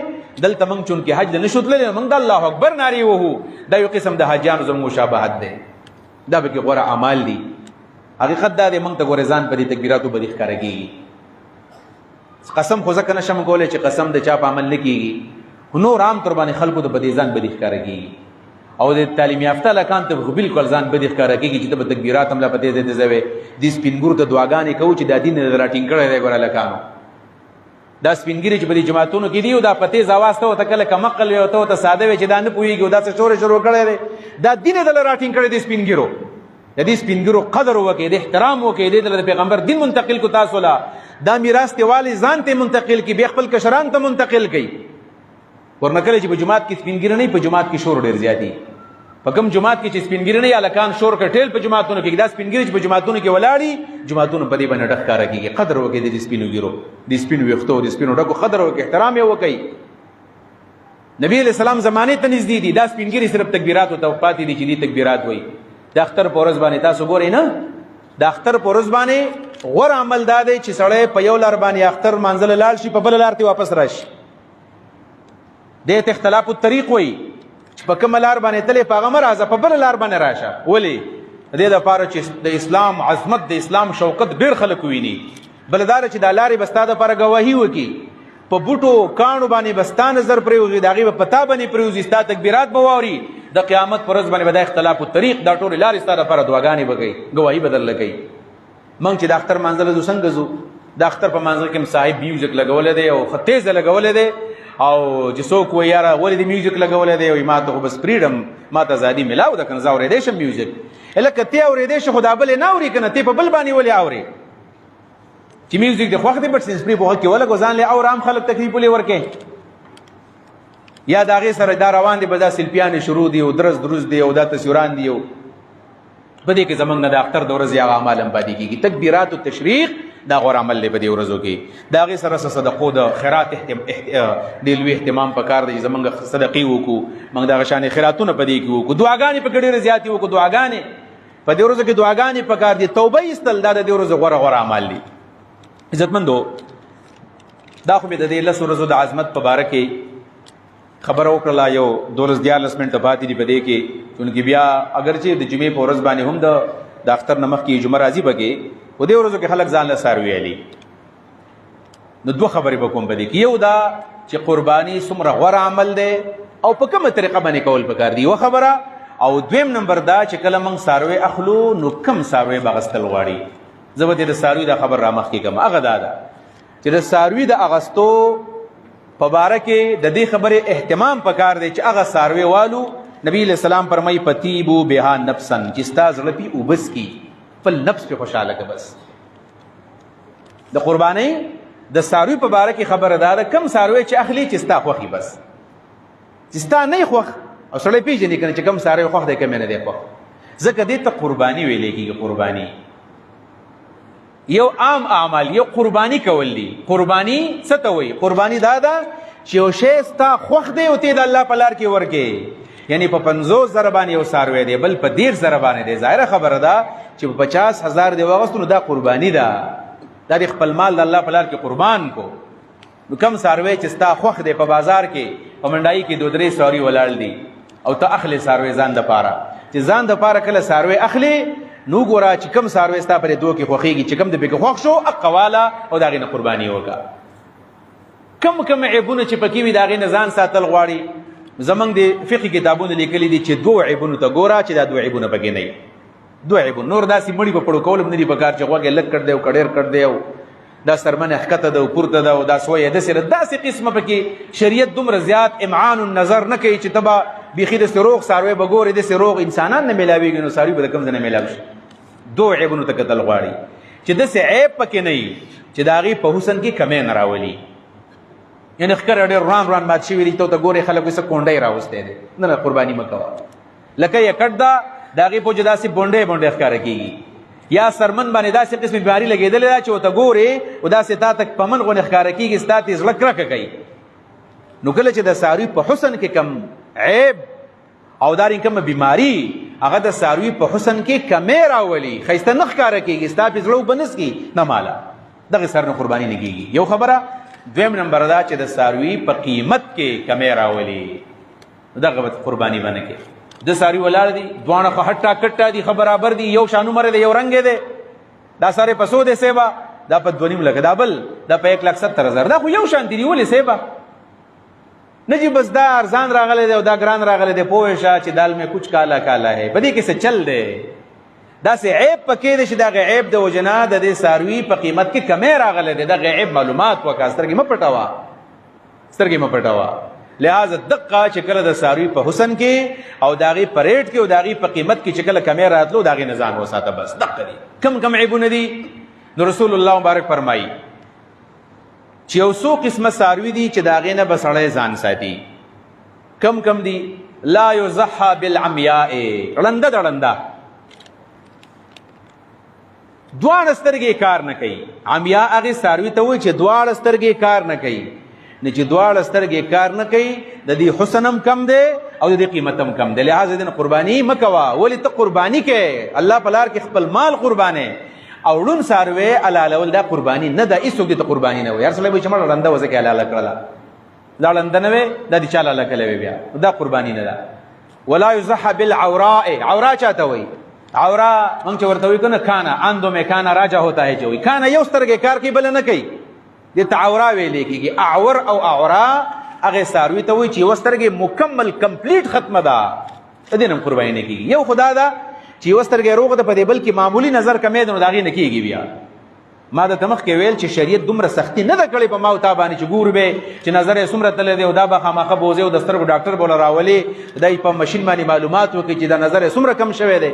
دلته موږ چون کې حج نه شوتل موږ د الله اکبر ناری وو. دا یو قسم د حاجیانو زموږ مشابهت ده. دا به کې غوره اعمال دي. حقیقت دا دی موږ ته ګورې ځان په دې تکبیراتو باندې ښکاره کېږي. قسم خو ځکه نشم کولی چې قسم د چا په عمل نه کېږي، خو نور عام طور باندې خلکو ته په دې ځان باندې ښکاره کېږي. او د تعلیم یافته لکان ته بالکل ځان باندې ښکاره کېږي چې ته به تکبیرات هم لا په تیزه وې. دې سپینګورو ته دعاګانې کوو چې دا دین راټینګ کړی دی. ګوره لکانو دا سپینګیري چې په دې جماعتونو کې دي او دا په تیز اواز ته ورته کله کمقل وي او ته ورته ساده وي چې دا نه پوهېږي او داسې شروع کړی دی. دا دین یې دله راټینګ کړی دی سپینګیرو. د دې سپینګیرو قدر وکړئ، د احترام وکړئ، دې ته د پیغمبر دین منتقل کو تاسو له دا میراث ته والي ځان ته منتقل کړي، بیا خپل کشران ته منتقل کړي. ورنه کله چې په جماعت کې سپینګیري نه په جماعت کې شور ډېر زیات دي. په کوم جماعت کې چې سپینګیري نه الکان شور کټیل په جماعتونو کې دا سپینګیري چې په جماعتونو کې ولاړي جماعتونو په دې باندې ډک کار کوي. قدر وکړي د سپینو ګیرو، د سپینو ویختو، د سپینو ډکو قدر وکړي، احترام یې وکړي. نبی علیہ السلام زمانه ته نږدې دي. دا سپینګیري صرف تکبیرات او توقات دي چې دې تکبیرات وایي. د اختر په ورځ باندې تاسو ګورئ نه، د اختر په ورځ باندې غوره عمل دا دی چې سړی په یو لار باندې اختر منزل لاړ شي، په بل لار ته واپس راشي. دې ته اختلاف الطریق وایي چې په کومه لار باندې تلې په هغه مه راځه، په بله لار باندې راشه. ولې؟ د دې دپاره چې د اسلام عظمت، د اسلام شوکت ډېر خلک وویني. بله دا ده چې دا لارې به ستا دپاره ګواهي وکړي. په بوټو کاڼو باندې به ستا نظر پرېوځي، د هغې به په تا باندې پرېوځي، ستا تکبیرات به واوري. د قیامت په ورځ باندې به دا اختلاف الطریق دا ټولې لارې ستا دپاره دعاګانې به کوي، ګواهي به درله کوي. موږ چې د اختر مانځله ځو څنګه ځو؟ د اختر په مانځه کې صاحب میوزیک لګولی دی او ښه تیزه لګولی دی. او چې څوک وایي یاره ولې دې میوزیک لګولی دی، وایي ما ته خو بس فریډم، ما ته ازادي میلاو ده که نه زه اورېدی شم میوزیک. لکه ته اورېدی شې خو دا بل یې نه اوري که نه، ته په بل باندې ولې اورې؟ چې میوزیک دې خوښ دی بټ سنسپري په غوږ کې ولګو، ځان لې اور عام خلک تکلیف ولې ورکې؟ یا د هغې سره دا روان دي به دا سلفیانې شروع دي او درز دی او دا تصویران دي او په دې کې زموږ نه د اختر د ورځې هغه اعمال هم پاتې کېږي. تکبیرات و تشریق دا غوره عمل دی په دې ورځو کې. د هغې سره صدقو د خیرات ډېر لوی اهتمام پکار دی چې زموږ صدقې وکړو، موږ دغه شانې خیراتونه په دې کې وکړو، دعاګانې پکې ډېرې زیاتې وکړو. دعاګانې په دې ورځو کې دعاګانې پکار دي. توبه ایستل دا د دې ورځو غوره عمل دی. عزتمندو، دا خو مې د دې 10 ورځو د عظمت په باره کې خبره وکړله. یو 12-14 منټه پاتې دي په دې کې، چونکې بیا اگرچې د جمعې په ورځ باندې هم د اختر نه مخکې جمعه راځي پکې، په دې ورځو کې خلک ځان له څاروي علي. نو 2 خبرې به کوم په دې کې. یو دا چې قرباني څومره غوره عمل دی او په کومه طریقه باندې کول پکار دي، یوه خبره. او دویم نمبر دا چې کله موږ څاروی اخلو نو کم څاروی به اخیستل غواړي. زه به دې د څاروي دا خبر رامخکې کړم. هغه دا ده چې د څاروي د اخیستو په باره کې د دې خبرې اهتمام پکار دی چې هغه څاروي والو نبی علیہ السلام فرمایي پتیبو بها نفسا، چې ستا زړه پې اوبس کی، خپل نفس پې خوشحاله که. بس د قربانۍ د څاروي په باره کې خبره دا ده کم څاروی چې اخلي چې ستا خوښي، بس چې ستا نه خوښ او سړی پېژني که نه چې کم څاروی خوښ دی کم یې نه دی خوښ. ځکه دې ته قرباني ویلی کېږي. قرباني یو عام اعمال، یو قرباني کول دي. قرباني څه ته وایي؟ قرباني دا ده چې یو شی ستا خوښ دی او ته د الله په لار کې ورکې. یعنی په 50 زره باندې یو څاروی دی، بل په 10 زره باندې دی. ظاهره خبره ده چې په 50,000 دی واغستو نو دا قرباني ده، دا د خپل مال د الله په لار کې قربان کو. نو کم څاروی چې ستا خوښ دی په بازار کې په منډایي کې 2-3 څاروي ولاړ دي او ته اخلي څاروی ځان دپاره. چې ځان دپاره کله څاروی اخلي نو ګوره چې کم څاروی ستا پرې 2 کې خوښېږي، چې کم د پکې خوښ شو حق واله او د هغې نه قرباني وکړه. کم عیبونه چې پکې وي د هغې نه ځان ساتل غواړي. زمونږ د فقې کتابونه لیکلي دي چې 2 عیبونو ته ګوره چې دا 2 عیبونه پکې نه وي. 2 عیبونه نور داسې مړي په پړو کول هم نه دي پکار چې غوږ یې لږ کړ دی او کډېر کړ دی او دا سرمنه ښکته ده او پورته ده او دا سویه داسې ده. داسې قسمه پکې شریعت دومره زیات امعان النظر نه کوي چې ته به بیخي داسې روغ څاروی به ګورې، داسې روغ انسانان نه میلاوېږي نو څاروي به د کوم ځای نه میلاو شي. 2 عیبونو ته کتل غواړي چې داسې عیب پکې نه وي چې د هغې په حسن کې کمی نه راولي. یعنې ښکر ډېر روان مات شوي دي، ته ګورې خلک وایي څه کونډی راوستی دی. نه قرباني مه کوه. لکه یې کټ ده د هغې په وجه داسې بونډۍ ښکاره کېږي، یا سرمن باندې داسې قسمې بیماري لګېدلې ده چې ورته ګورې او داسې تا ته پمن غوندې ښکاره کېږي، ستا ته زړه کرکه کوي. نو کله چې د څاروي په حسن کې کم عیب او دارین کومه بیماری هغه د څاروي په حسن کې کمی راولي، ښایسته نه ښکاره کېږي، ستا پې زړه اوبه نسکي، نه ماله دغې سر نه قرباني نه کېږي. یو خبره. دویم نمبر دا چې د څاروي په قیمت کې کمی راولي، دغه به قرباني به نه کوي. د څاروي ولاړ دي، دواړه خو هټه کټه دي، خو برابر دي، یو شان عمر دی، یو رنګ دی. دا سارے په 100 دی سیبه، دا په 2.5 لکه، دا بل دا په 1,70,000. دا خو یو شان دي ولې سیبه نه جی بس دا ارزان راغلی دی او دا ګران راغلی دی. پوه شه چې دال میں کچھ کالا کالا ہے، په دې کې څه چل دی. داسې عیب پکې دی چې دغه عیب د وجه نه د دې څاروي په قیمت کې کمی راغلی دی. دغه عیب معلومات وکړه، سترګې مه پټوه، سترګې مه پټوه. لہذا دقه چې کله د څاروي په حسن کې او د هغې په ریټ کې او د هغې په قیمت کې چې کله کمی راتلو د هغې نه ځان وساته. بس دقه دي. کم عیبونه دي نو رسول الله مبارک فرمایي چې یو څو قسمه څاروي دي چې د هغې نه به سړی ځان ساتي. کم دي؟ لا یضحى بالعمیاء، ړنده د ړنده، دواړه سترګې کار نه کوي. عمیاء هغې څاروي ته وایي چې دواړه سترګې کار نه کوي. نه چې دواړه سترګې کار نه کوي، د دې حسن هم کم دی او د دې قیمت هم کم دی. لہذا دې نه قرباني مه کوه. ولې ته قرباني کوې الله په لار کې خپل مال قربانې او ړوند څاروی حلالول دا قرباني نه ده. هېڅوک دې ته قرباني نه وایي. هر سړی وایي چې مړه ړنده وه ځکه یې حلاله کړله، دا ړنده نه وې دا دې چا حلاله کړی وی، بیا دا قرباني نه ده. ولا یضحى بالعوراء، عورا چاته وایي؟ عورا موږ چې ورته وایي که نه کانه اندو میں کانه راجا ہوتا ہے چې وایي کانه یو سترګې کار کوي بله نه کوي، دې ته عورا ویلې کېږي. اعور او اعورا هغې څاروي ته وایي چې یوه سترګې مکمل کمپلیټ ختمه ده، د دې نه هم قرباني نه کېږي. یو خدا ده چې یوه سترګې روغه ده په دې بل کې معمولي نظر کمی ده نو د هغې نه کېږي. بیا ما درته مخکې ویل چې شریعت دومره سختي نه ده کړې په ما او تا باندې چې ګور به چې نظر یې څومره تللی دی او دا به خامخه بوځې او د سترګو ډاکټر به له راولې دی په مشین باندې معلومات وکړي چې دا نظر یې څومره کم شوی دی.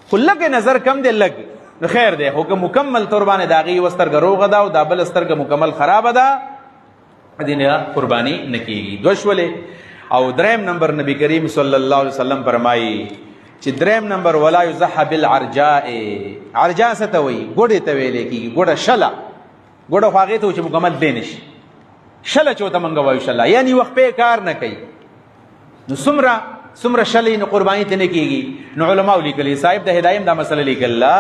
خو لږ نظر کم دی، لږ نو خیر دی. خو که مکمل طور باندې د هغې یوه سترګه روغه ده او دا بله سترګه مکمل خرابه ده، دې نه قرباني نه کېږي. دوه شولې. او دریم نمبر نبی کریم صلی الله علیه وسلم فرمایي چې دریم نمبر ولا یضحى بالعرجاء. عرجاء څه ته وایي؟ ګوډې ته ویلې کېږي. ګوډه شله، ګوډه خو هغې ته وایي چې مکمل دی نه شي. شله چې ورته موږ وایو شله، یعنې وخت پې کار نه کوي. نو څومره شلې نو قرباني ته نه کېږي. نو علماو لیکلي، صاحب د هدایم دا مسله لیکله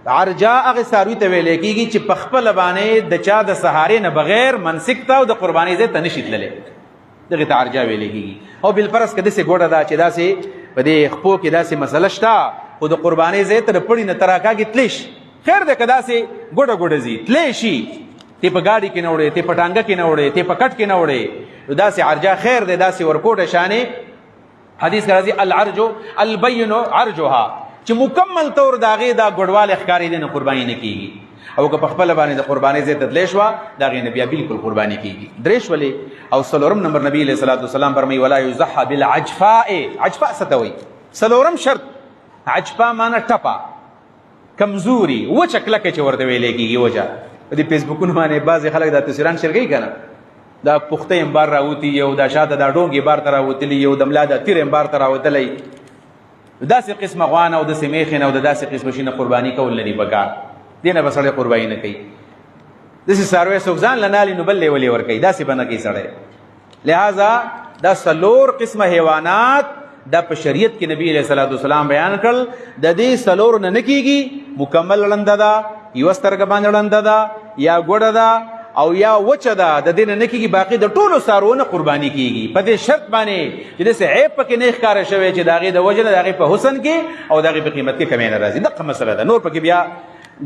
عرجا هغه څاروي ته ویل کېږي چې په خپله باندې د چا د سهارې نه بغیر منسک ته او د قربانۍ ځای ته نشي تللی، دغې ته عرجا ویل کېږي. او بالفرض که داسې ګوډه ده چې داسې په دې خپو کې داسې مسله شته خو د قربانۍ ځای ته د پړي نه تر راکاږي تلی شي، خیر دی که داسې ګوډه ګوډه ځي تلی شي، تی په ګاډي کې نه وړې، تی په ټانګه کې نه وړې، تی په کټ کې نه وړې، نو داسې عرجا خیر دی، داسې ورکوټه شانې حدیث کې راځي العرج البین عرجها، چې مکمل طور د هغې دا ګډوالی ښکارېدی نه قرباني نه کېږي. او که په خپله باندې د قربانۍ ځای ته تلی شوه د هغې نه بیا بلکل قرباني کېږي. درې شولې. او څلورم نمبر نبي علیه صلات وسلام فرمایي ولا یضحى بالعجفاء. عجفاء څه ته وایي؟ څلورم شرط عجفاء معنی ټپه، کمزوري، وچه کلکه چې ورته ویلی کېږي. وجه په دې فیسبوکونو باندې بعضې خلک دا تصویران شیر کوي که نه، دا پخته امبار راوتي، یو دا شاته دا ډونګې بار ته راوتلي، یو د ملا دا تیر امبار ته راوتلی، داسې قسمه غوانه او داسې میخې نه او د داسې قسمه شي نه قرباني کول نه دي پکار، دې نه به سړی قرباني نه کوي. داسې څاروی څوک ځان له نالي نو بل لی ولې ورکوي، داسې به نه کوي سړی. لہذا دا څلور قسمه حیوانات دا په شریعت کې نبی علیه صلات وسلام بیان کړل. د دې څلورو نه نه کېږي، مکمل ړنده ده، یوه سترګه باندې ړنده ده، یا ګوډه ده او یا وچه ده، د دې نه نه کېږي. باقي د ټولو څاروو نه قرباني کېږي په دې شرط باندې چې داسې عیب پکې نه ښکاره شوی چې د هغې د وجې نه د هغې په حسن کې او د هغې په قیمت کې کمی نه راځي. دقه مسله ده. نور پکې بیا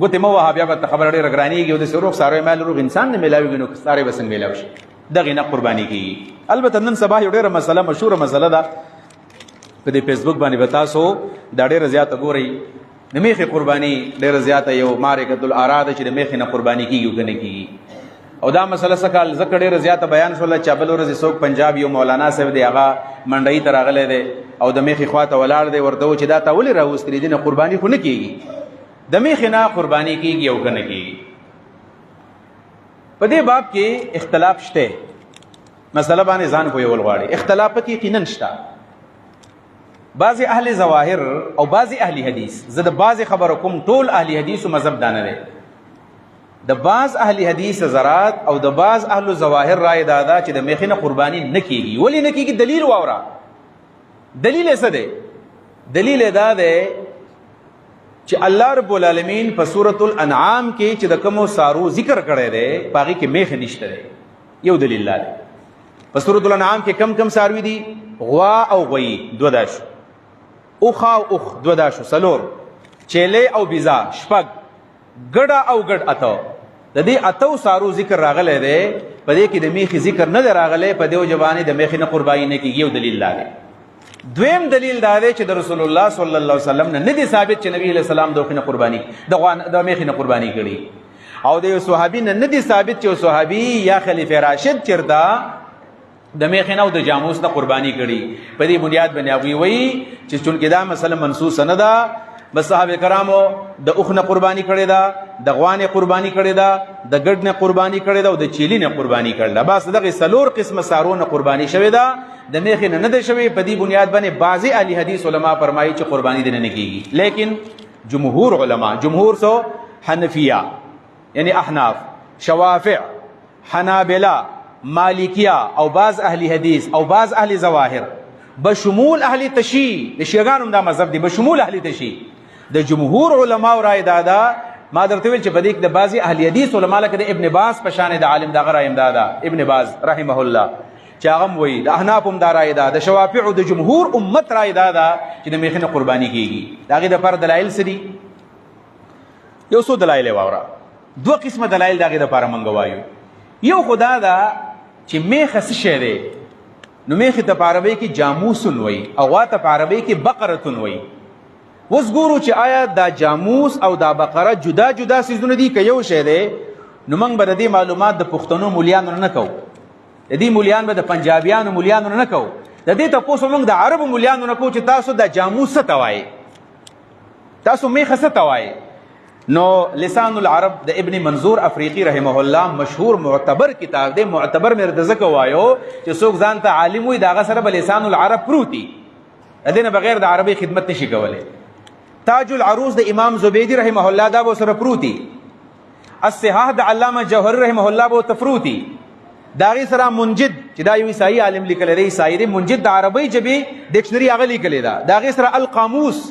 ګوتې مه وهه، بیا به ته خبره ډېره ګرانېږي او داسې روغ څاروی مال روغ انسان نه میلاوېږي نو څاروی به څنګه میلاو شي، دغې نه قرباني کېږي. البته نن سبا یو ډېره مسله مشهوره مسله ده په دې فیسبوک باندې به تاسو دا ډېره زیاته ګورئ، د میخې قرباني ډېره زیاته یو معرکة الآرا ده چې د میخې نه قرباني کېږي او که نه کېږي. او دا مسله څه کال ځکه ډېره زیاته بیان شوله چې بل ورځې څوک پنجاب یو مولانا صاحب دی هغه منډۍ ته راغلی دی او د میخې خوا ته ولاړ دی، ورته و چې دا تا ولې راوستلي دي، نه قرباني خو نه کېږي، د میخې نه قرباني کېږي او که نه کېږي. په دې باب کې اختلاف شته، مسله باندې ځان پوهول غواړي. اختلاف پکې یقینا شته. بعضې اهل ظواهر او بعضې اهل حدیث، زه د بعضې خبره کوم، ټول اهل حدیثو مذهب دا نه دی. د بعض اهل حدیث زرات او د بعض اهل ظواهر رای دا ده چې د میخې نه قرباني نه کېږي. ولې نه کېږي؟ دلیل واوره. دلیل یې څه دی؟ دلیل یې دا دی چې الله رب العالمین په سورة الانعام کې چې د کومو څارو ذکر کړی دی په هغې کې میخې نشته دی. یو دلیل دا دی. په سورة الانعام کې کم کم څاروي دي؟ غوا او غویي دوه دا شو، اوښه او اوښ دوه دا شو څلور، چیلې او بیزا شپږ، ګډه او ګډ اته. د دې اتو څارو ذکر راغلی دی، په دې کې د میخې ذکر نه دی راغلی، په دې وجه باندې د میخې نه قرباني نه کېږي. یو دلیل دا دی. دویم دلیل دا دی چې د رسول الله صلی الله علیه وسلم نه دی ثابت چې نبی علیه السلام د میخې نه قرباني کړي، او د یو صحابي نه دی ثابت چې یو صحابي یا خلیفه راشد چېرته د میخې نه او د جاموس نه قرباني کړي. په دې بنیاد باندې هغوی وایي چې چونکې دا مسله منسوسه نه ده، بس صحابه کرامو د اوښ نه قرباني کړې ده، د غوا نه قرباني کړې ده، د ګډ نه قرباني کړې ده او د چیلي نه قرباني کړې ده. بس دغې څلور قسمه څارو نه قرباني شوې ده، د میخې نه نه ده شوې. په دې بنیاد باندې بعضې اهل حدیث علما فرمایي چې قرباني دې نه کېږي. لیکن جمهور علما، جمهور سو حنفیه یعنی احناف، شوافع، حنابله، مالکیه او بعض اهل حدیث او بعض اهل ظواهر بشمول اهل تشیع، د شیعاګانو دا مذهب دی، بشمول اهل تشیع، د جمهور علماء رای دادا. ما درته ویل چې په دې کې د بعضې اهل حدیث علما لکه د ابن باز په شان د عالم دغه رای امداده، ابن باز رحمه الله چې هغه هم وایي، د احناف هم دا رای ده، د شوافعو د جمهور امت رای دا ده چې د میخې نه قرباني کېږي. د هغې دپاره دلایل څه دي؟ یو څو دلایل یې واوره. دوه قسمه دلایل د هغې دپاره موږ وایو. یو خو دا ده چې میخه څه شی دی؟ نو میخې ته په عربۍ کې جاموسون وایي او غوا ته په عربۍ کې بقرتون وایي. اوس ګورو چې آیا دا جاموس او دا بقره جدا جدا څیزونه دي که یو شی دی؟ نو موږ به د دې معلومات د پښتنو مولیانو نه کوو، د دې مولیان به د پنجابیانو مولیانو نه کوو، د دې تپوس به موږ د عربو مولیانو نه کوو چې تاسو دا جاموس څه ته وایي، تاسو میخه څه ته وایي. نو لسان العرب د ابن منظور افریقی رحمه الله مشهور معتبر کتاب دی. معتبر مې درته ځکه وایو چې څوک ځان ته عالم وي د هغه سره به لسان العرب پروتي، د دې نه بغیر د عربي خدمت نشي کولی. تاج العروس د امام زبیدی رحمه الله دا به سره پروتي، الصحاح د علامه جوهری رحمه الله به تفروتي، د هغې سره منجد چې دا یو عیسائی عالم لیکلی دی، عیسائی دی، منجد د عربۍ ژبې ډکشنري هغه لیکلی ده، د هغې سره القاموس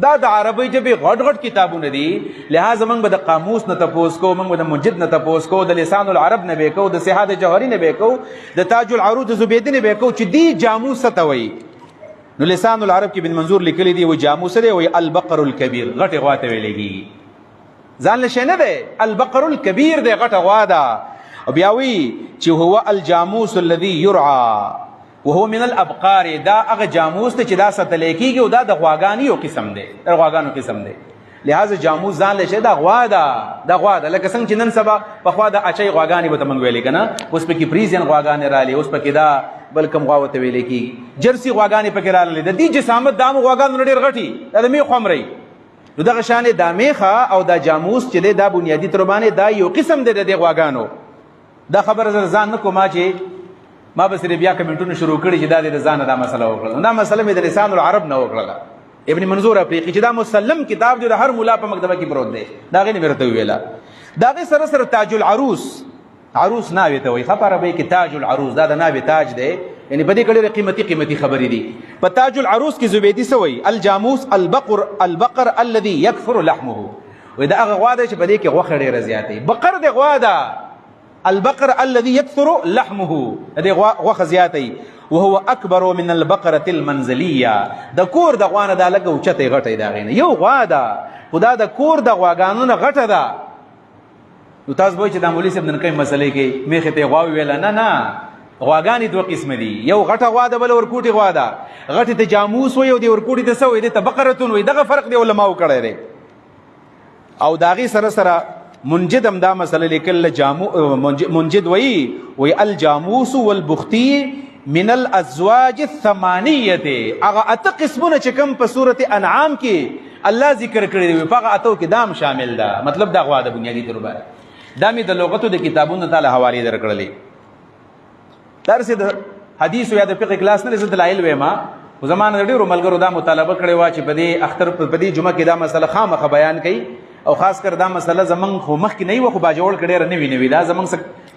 دا د عربی ژبې غټ غټ کتابونه دي. لہذا موږ به د قاموس نه تپوس کوو، موږ به د منجد نه تپوس کوو، د لسان العرب نه به کوو، د صحاح د جوهري نه به کوو، د تاج العروض د زبیدي نه به کوو چې دی جاموس څه ته وایي. نو لسان العرب کې ابن منظور لیکلی دی وایي جاموس دی وایي البقر الکبیر، غټې غوا ته ویل کېږي. ځان له شی نه دی، البقر الکبیر دی، غټه غوا ده. او بیا وایي چې هو الجاموس الذي يرعى وهو من الابقار، دا هغه جاموس ته چې دا ساتلی کېږي او دا د غواګانو یو قسم دی، د غواګانو قسم دی. لہذا جاموس ځان له شی دا غوا ده، دا غوا ده. لکه څنګه چې نن سبا پخوا د اچۍ غواګانې به ته موږ ویلې که نه، اوس پکې فریزین غواګانې رالې، اوس پکې دا بل کوم غوا ورته ویلې کېږي، جرسي غواګانې پکې رالې. د دې جسامت دا غواګانو نه ډېر غټي، دا د میخ عمرئ. نو دغه شانې دا میخه او دا جاموس چې دی دا بنیادي تر باندې دا یو قسم دی د دې غواګانو. دا خبره زه ځان نه کوم چې ما به صرف بیا کمنټونه شروع کړي چې دا د ځانه دا مسله وکړه. دا مسله مې د لسان العرب نه وکړله. ابن منظور افریقي چې دا مسلم کتاب دی د هر مولا په مکتبه کې پروت دی، دا هغې نه مې راته وویله. د هغې سره سره تاج العروس، عروس ناوې ته وایي ښه په عربۍ کې تاج العروس، دا د ناوې تاج دی، یعنی په دې کې ډېرې قیمتي خبرې دي. په تاج العروس کې زبیدي څه وایي الجاموس البقر الذي يكثر لحمه، وایي دا هغه غوا دی چې په دې کې غوښه ډېره زیاته وي. بقر دی غوا ده، البقر الذي يكثر لحمه، دې غوښه زیاته وي. وهو اکبر من البقره المنزليه، د کور د غوا نه دا لږه اوچته غټه د هغې نه یو غوا ده، خو دا د کور د غواګانو نه غټه ده. نو تاسو به وایئ چې دا مولوي صاحب نن کومې مسلې کې میخې ته یې غوا وویله. نه غواګانې دوه قسمه دي، یو غټه غوا ده بله ورکوټې غوا ده. غټې ته جاموس وایي او دې ورکوټې ته څه وایي، دې ته بقرتون وایي. دغه فرق دی علماو کړی دی. او د هغې سره سره منجد هم دا مسله لیکل، منجد وایي الجاموس والبختي من الازواج الثمانیه، هغه اته قسمونه چې کوم په سورت انعام کې الله ذکر کړی دی په هغه اتو کې دام شامل ده. مطلب دا غوا د بنیادي طور باندې دا مې د لغتو د کتابونو تعالی حوالې درکړلې. درس د حدیث یا د فقه کلاس نه زه دلایل ویما، خو زمانه د ډېرو ملګرو دا مطالبه کړې وه چې په دې اختر په دې جمعه کې دا مسله خامخه بیان کوي. او خاص کر دا مسله زمونږ خو مخکې نه وي، خو باجوړ کې ډېره نوي نوي دا زمونږ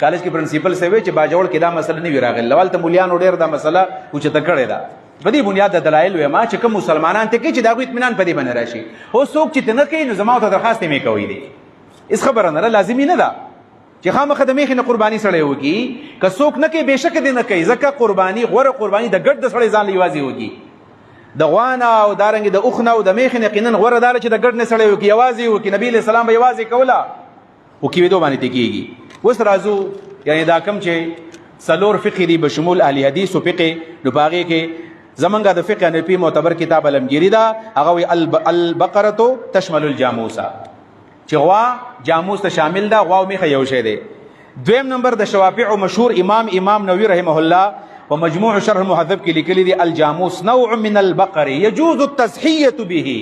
کالج کې پرنسپل صاحب وی چې باجوړ کې دا مسله نه وي راغلې. هلته مولیانو ډېر دا مسله اوچته کړې ده. په دې بنیاد د دلایل ویما چې کوم مسلمانان ته کوي چې د هغوی اطمینان په دې باندې راشي. خو څوک چې ته نه کوي نو زما ورته درخواست یې مې کوی دی، هېڅ خبره نه ده، لازمي نه ده چې خامخا د میخې نه قرباني سړی وکړي. که څوک نه کوي بېشکه دې نه کوي، ځکه قرباني غوره قرباني د ګډ د سړی ځان له یوازې وکړي. د غوا نه او دارنګې د اوښ نه او د میخې نه یقینا غوره دا چې د ګډ نه سړی وکړي، یوازې وکړي. نبي علیه السلام به یوازې کوله، خو کېدو باندې ته کېږي. اوس راځو یعنې دا کوم چې څلور فقې دي بشمول اهل حدیث و فقې، نو په هغې کې زمونږ د فقه حنفي معتبر کتاب علمگیری ده، هغه وایي البقرة تشمل الجاموسه، چې غوا جاموس ته شامل ده، غوا او میخه یو شی دی. دویم نمبر د شوافع مشهور امام نووي رحمه الله په مجموع شرح المهذب کې لیکلی دی الجاموس نوع من البقر يجوز التضحيه به،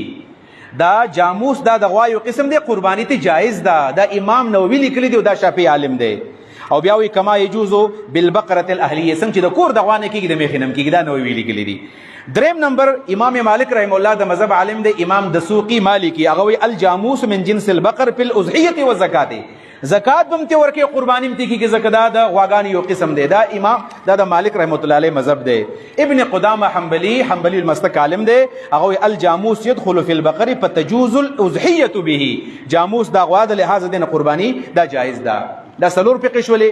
دا جاموس دا د غوا یو قسم دی، قربانی ته جایز ده. دا امام نووي لیکلی دی او دا شافعي عالم دی. او بیا وی کما یجوز بالبقره الاهلیه، څنګه چې د کور د غوا نه کېږي د میخې نه هم کېږي، دا نووي لیکلی دی. دریم نمبر امام مالک رحم الله د مذهب عالم دی، امام دسوقي مالکی، هغه وی الجاموس من جنس البقر فی الاضحیه والزکات، زکات بم ته ورکې قربانی م ته کېږي، ځکه دا د غواګانو یو قسم دی. دا امام دا د مالک رحمت الله علیه مذهب دی. ابن قدامه حنبلی المسلک عالم دی، هغه وی الجاموس يدخل في البقر فتجوز الاضحیه به، جاموس دا غوا د لحاظ دین قربانی دا جایز ده. دا سلور فقه شولې.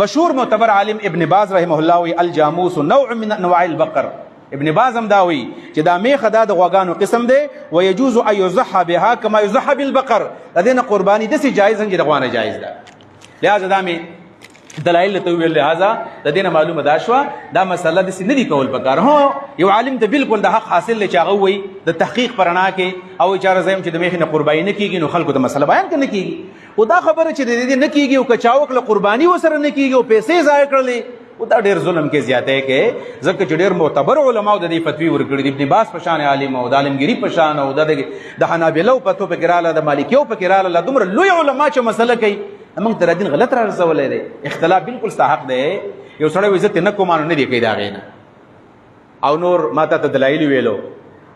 مشهور معتبر عالم ابن باز رحمه الله وی الجاموس نوع من انواع البقر، ابن باز هم دا وی چې دا میخه دا د غواګانو قسم دی، ويجوز ان يضحى بها كما يضحى بالبقر، د دې نه قرباني داسې جایز چې د غوا نه جایز ده. لہذا دا مې دلایل ته ویل، لہذا د دې نه معلومه دا شوه دا مسله داسې نه دي کول پکار. هو یو عالم ته بالکل د حق حاصل دی چې هغه وایي د تحقیق په رڼا کې او چاره زیم چې د میخې نه قرباني نه کېږي، نو خلکو ته مسله بیان که نه کېږي. او دا خبره چې د دې نه کېږي او که چا وکړه قرباني ورسره نه کېږي او پیسې ضایع کړلې، او دا ډېر ظلم کې زیاتی کې، ځکه چې ډېر معتبر علماو د دې فتوی ورکړي دي. ابن باز په شان عالم او د عالمګیري په شان او د حنابلو پتو پکې راله، د مالکیو پکې راله، دومره لوی علما چې مسله کوي، موږ ته دین غلط را رسولی دی. اختلاف بالکل صحق دی. یو سړی وایي زه ترې نه کوم، نه دی کوي د هغې نه، او نور ما ته دلایل ویلو.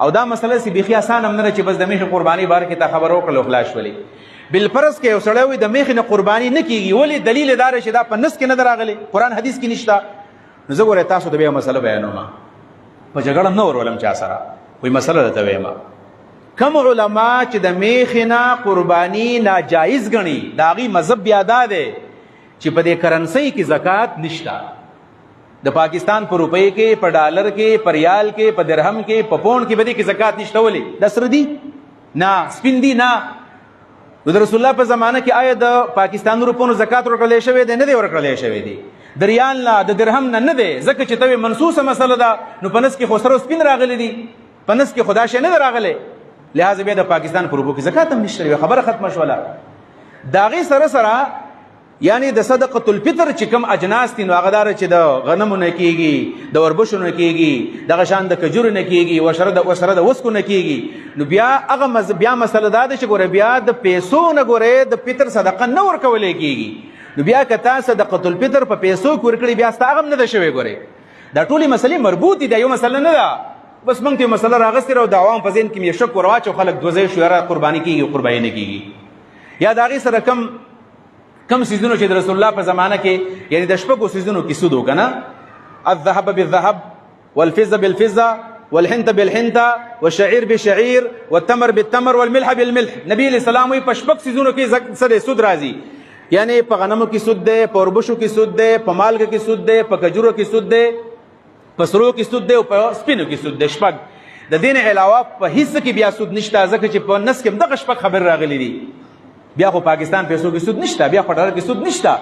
او دا مسله چې بیخي اسان هم نه ده چې بس د میخې قرباني باره کې تا خبره وکړله او خلاص شولې. بالفرض کې یو سړی وایي د میخې نه قرباني نه کېږي، ولې دلیل یې دا دی چې دا په نس کې نه ده راغلی، قرآن حدیث کې نشته. نو زه ګورئ تاسو ته بیا مسله بیانوم، په جګړه نه ورولم چا سره، وایي مسله درته ویمه. کم علما چې د میخې نه قرباني ناجایز ګڼي د هغې مذهب بیا دا دی چې په دې کرنسۍ کې زکات نشته. د پاکستان په روپۍ کې، په ډالر کې، په ریال کې، په درهم کې، په پونډ کې به دې کې زکات نشته. ولې؟ دا سره دي نه، سپین دي نه. نو د رسول الله په زمانه کې آیا د پاکستان روپونو زکات ورکړلی شوی دی؟ نه دی ورکړلی شوی دی. د ریال نه، د درهم نه نه دی، ځکه چې ته منسوسه مسله ده. نو په نس کې خو سره سپین راغلی دي، په نس کې خو دا شی نه دی راغلی، لہذا بیا د پاکستان په روپو کې زکات هم نشته. یوه خبره ختمه شوله. د هغې سره سره یعنی د صدقة الفطر چې کوم اجناس دي نو هغه داره چې د غنمو نه کېږي، د وربشو نه کېږي، دغه شان د کجورو نه کېږي، وسره د وسکو نه کېږي. نو بیا هغه بیا مسله دا ده چې ګوره بیا د پیسو نه ګورې د فطر صدقه نه ورکولی کېږي. نو بیا که تا صدقة الفطر په پیسو کې ورکړي بیا ستا هغه هم نه ده شوی. ګورې دا ټولې مسلې مربوط دي، دا یو مسله نه ده. بس موږ ته یو مسله راغستې ده او د عوام په ذهن کې مې شک ور واچو، خلک دوزی شو یاره قرباني کېږي او قرباني نه کېږي. یا د هغې سره کم سیزونو چې د رسول الله په زمانه کې یعنی د شپږو سیزونو کې سود و که نه، الذهب بالذهب والفضة بالفضة والحنطة بالحنطة والشعير بالشعير والتمر بالتمر والملح بالملح. نبی علیہ السلام وایي په شپږ سیزونو کې څه دی؟ سود راځي. یعنی په غنمو کې سود دی، په وربشو کې سود دی، په مالګه کې سود دی، په کجورو کې سود دی، په سرو کې سود دی او په سپینو کې سود دی. شپږ. د دې نه علاوه په هیڅ کې بیا سود نشته، ځکه چې په نس کې هم دغه شپږ خبرې راغلي دي. بیا خو پاکستان پیسو کې سود نشته، بیا په ډالر کې سود نشته.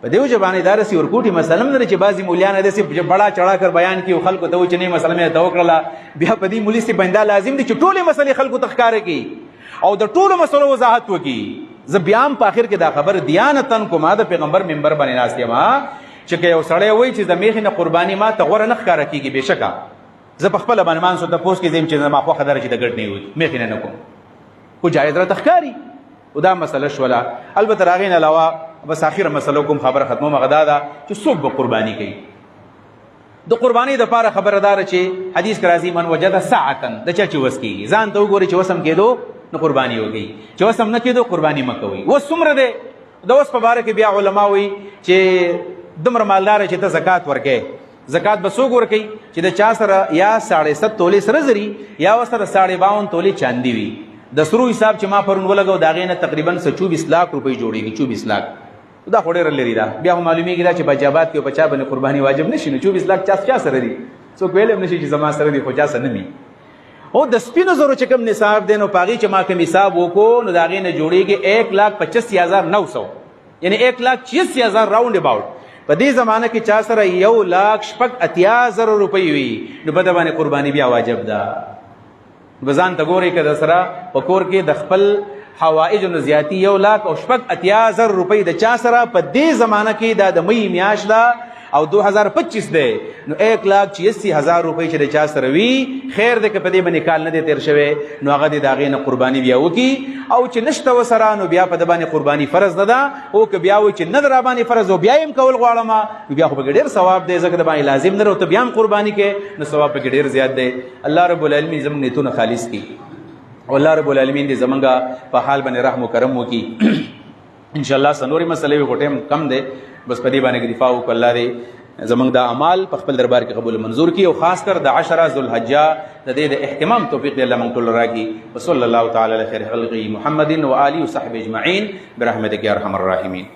په دې وجه باندې دا رسي ورکوټي مسله نه ده چې بعضې مولیان داسې بړا چړا کر بیان کړي او خلکو ته وایي چې نه مسله مې ته وکړله. بیا په دې مولي صاحب باندې دا لازم دي چې ټولې مسلې خلکو ته ښکاره کړي او د ټولو مسلو وضاحت وکړي. زه بیا هم په آخر کې دا خبر دیانتن کوم، د پیغمبر منبر باندې ناست یم چې که یو سړی وایي چې د میخې نه قرباني ما ته غوره نه ښکاره کېږي، بېشکه زه په خپله باندې مانسو تپوس کې ځم چې زما خوښه ده چې د ګډ نه وي میخې نه کوم، خو جایز راته ښکاري. او دا مسله شوله. البته د هغې نه علاوه بس آخره مسله کوم خبره ختموم، هغه دا ده چې څوک به قرباني کوي. د قربانۍ دپاره خبره داره چې حدیث کې راځي من وجد ساعتن، د چا چې وس کېږي ځان ته وګورئ چې وسم کېدو نو قرباني وکړي، چې وسم نه کېدو قرباني مه کوئ. اوس څومره دی د اوس په باره کې بیا علما وایي چې دومره مالداره چې ته زکات ورکوې، زکات به څوک ورکوي چې د چا سره یا 7.5 تولې سره زري یا ورسره 52 تولې چاندي وي. د سرو حساب چې ما پرون ولګو د هغې نه تقریبا 24 لاک روپۍ جوړېږي. 24 لاک دا خو ډېره لرې ده. بیا خو معلومېږي دا چې په جابات کې په چا باندې قرباني واجب نه شي. نو 24 لاک چا سره دي؟ څوک ویلی هم نه شي چې زما سره دي، خو چا سره نه وي. او د سپینو زرو چې کوم نصاب دی نو په هغې چې ما کوم حساب وکړو نو د هغې نه جوړېږي 1,85,900 یعنی 1,86,000 راؤنډ اباؤټ. په دې زمانه کې چا سره 1,80,000 روپۍ وي نو په ده باندې قرباني بیا واجب ده. به ځان ته ګورئ که د سره په کور کې د خپل حوائجو نه زیاتي 1,80,000 روپۍ د چا سره په دې زمانه کې دا د مۍ میاشت ده او 2025 دی نو 1,86,000 روپۍ چې د چا سره وي خیر دی که په دې باندې کال نه دی تیر شوی نو هغه دې د هغې نه قرباني بیا وکړي. او چې نشته ورسره نو بیا په ده باندې قرباني فرض نه ده. او که بیا وایي چې نه ده را باندې فرض او بیا یې کول غواړم نو بیا خو پکې ډېر ثواب دی، ځکه د باندې لازم نه ده او ته بیا هم قرباني کوې نو ثواب پکې ډېر زیات دی. الله رب العالمین زموږ نیتونه خالص کړي او الله رب العالمین دې زمونږ په حال باندې رحم و کرم وکړي. انشاءالله سنورې مسلې وي خو ټایم کم دی، بس په دې باندې دفاع وکړو. الله دې زمونږ دا اعمال په خپل دربار کې قبول منظور کړي او خاص کر د 10 ذوالحجه د دې د اهتمام توفیق دې الله موږ ټول راکړي. وصلی الله تعالی علی خیر خلقه محمد و آله و صحبه اجمعین برحمتک یا ارحم الراحمین.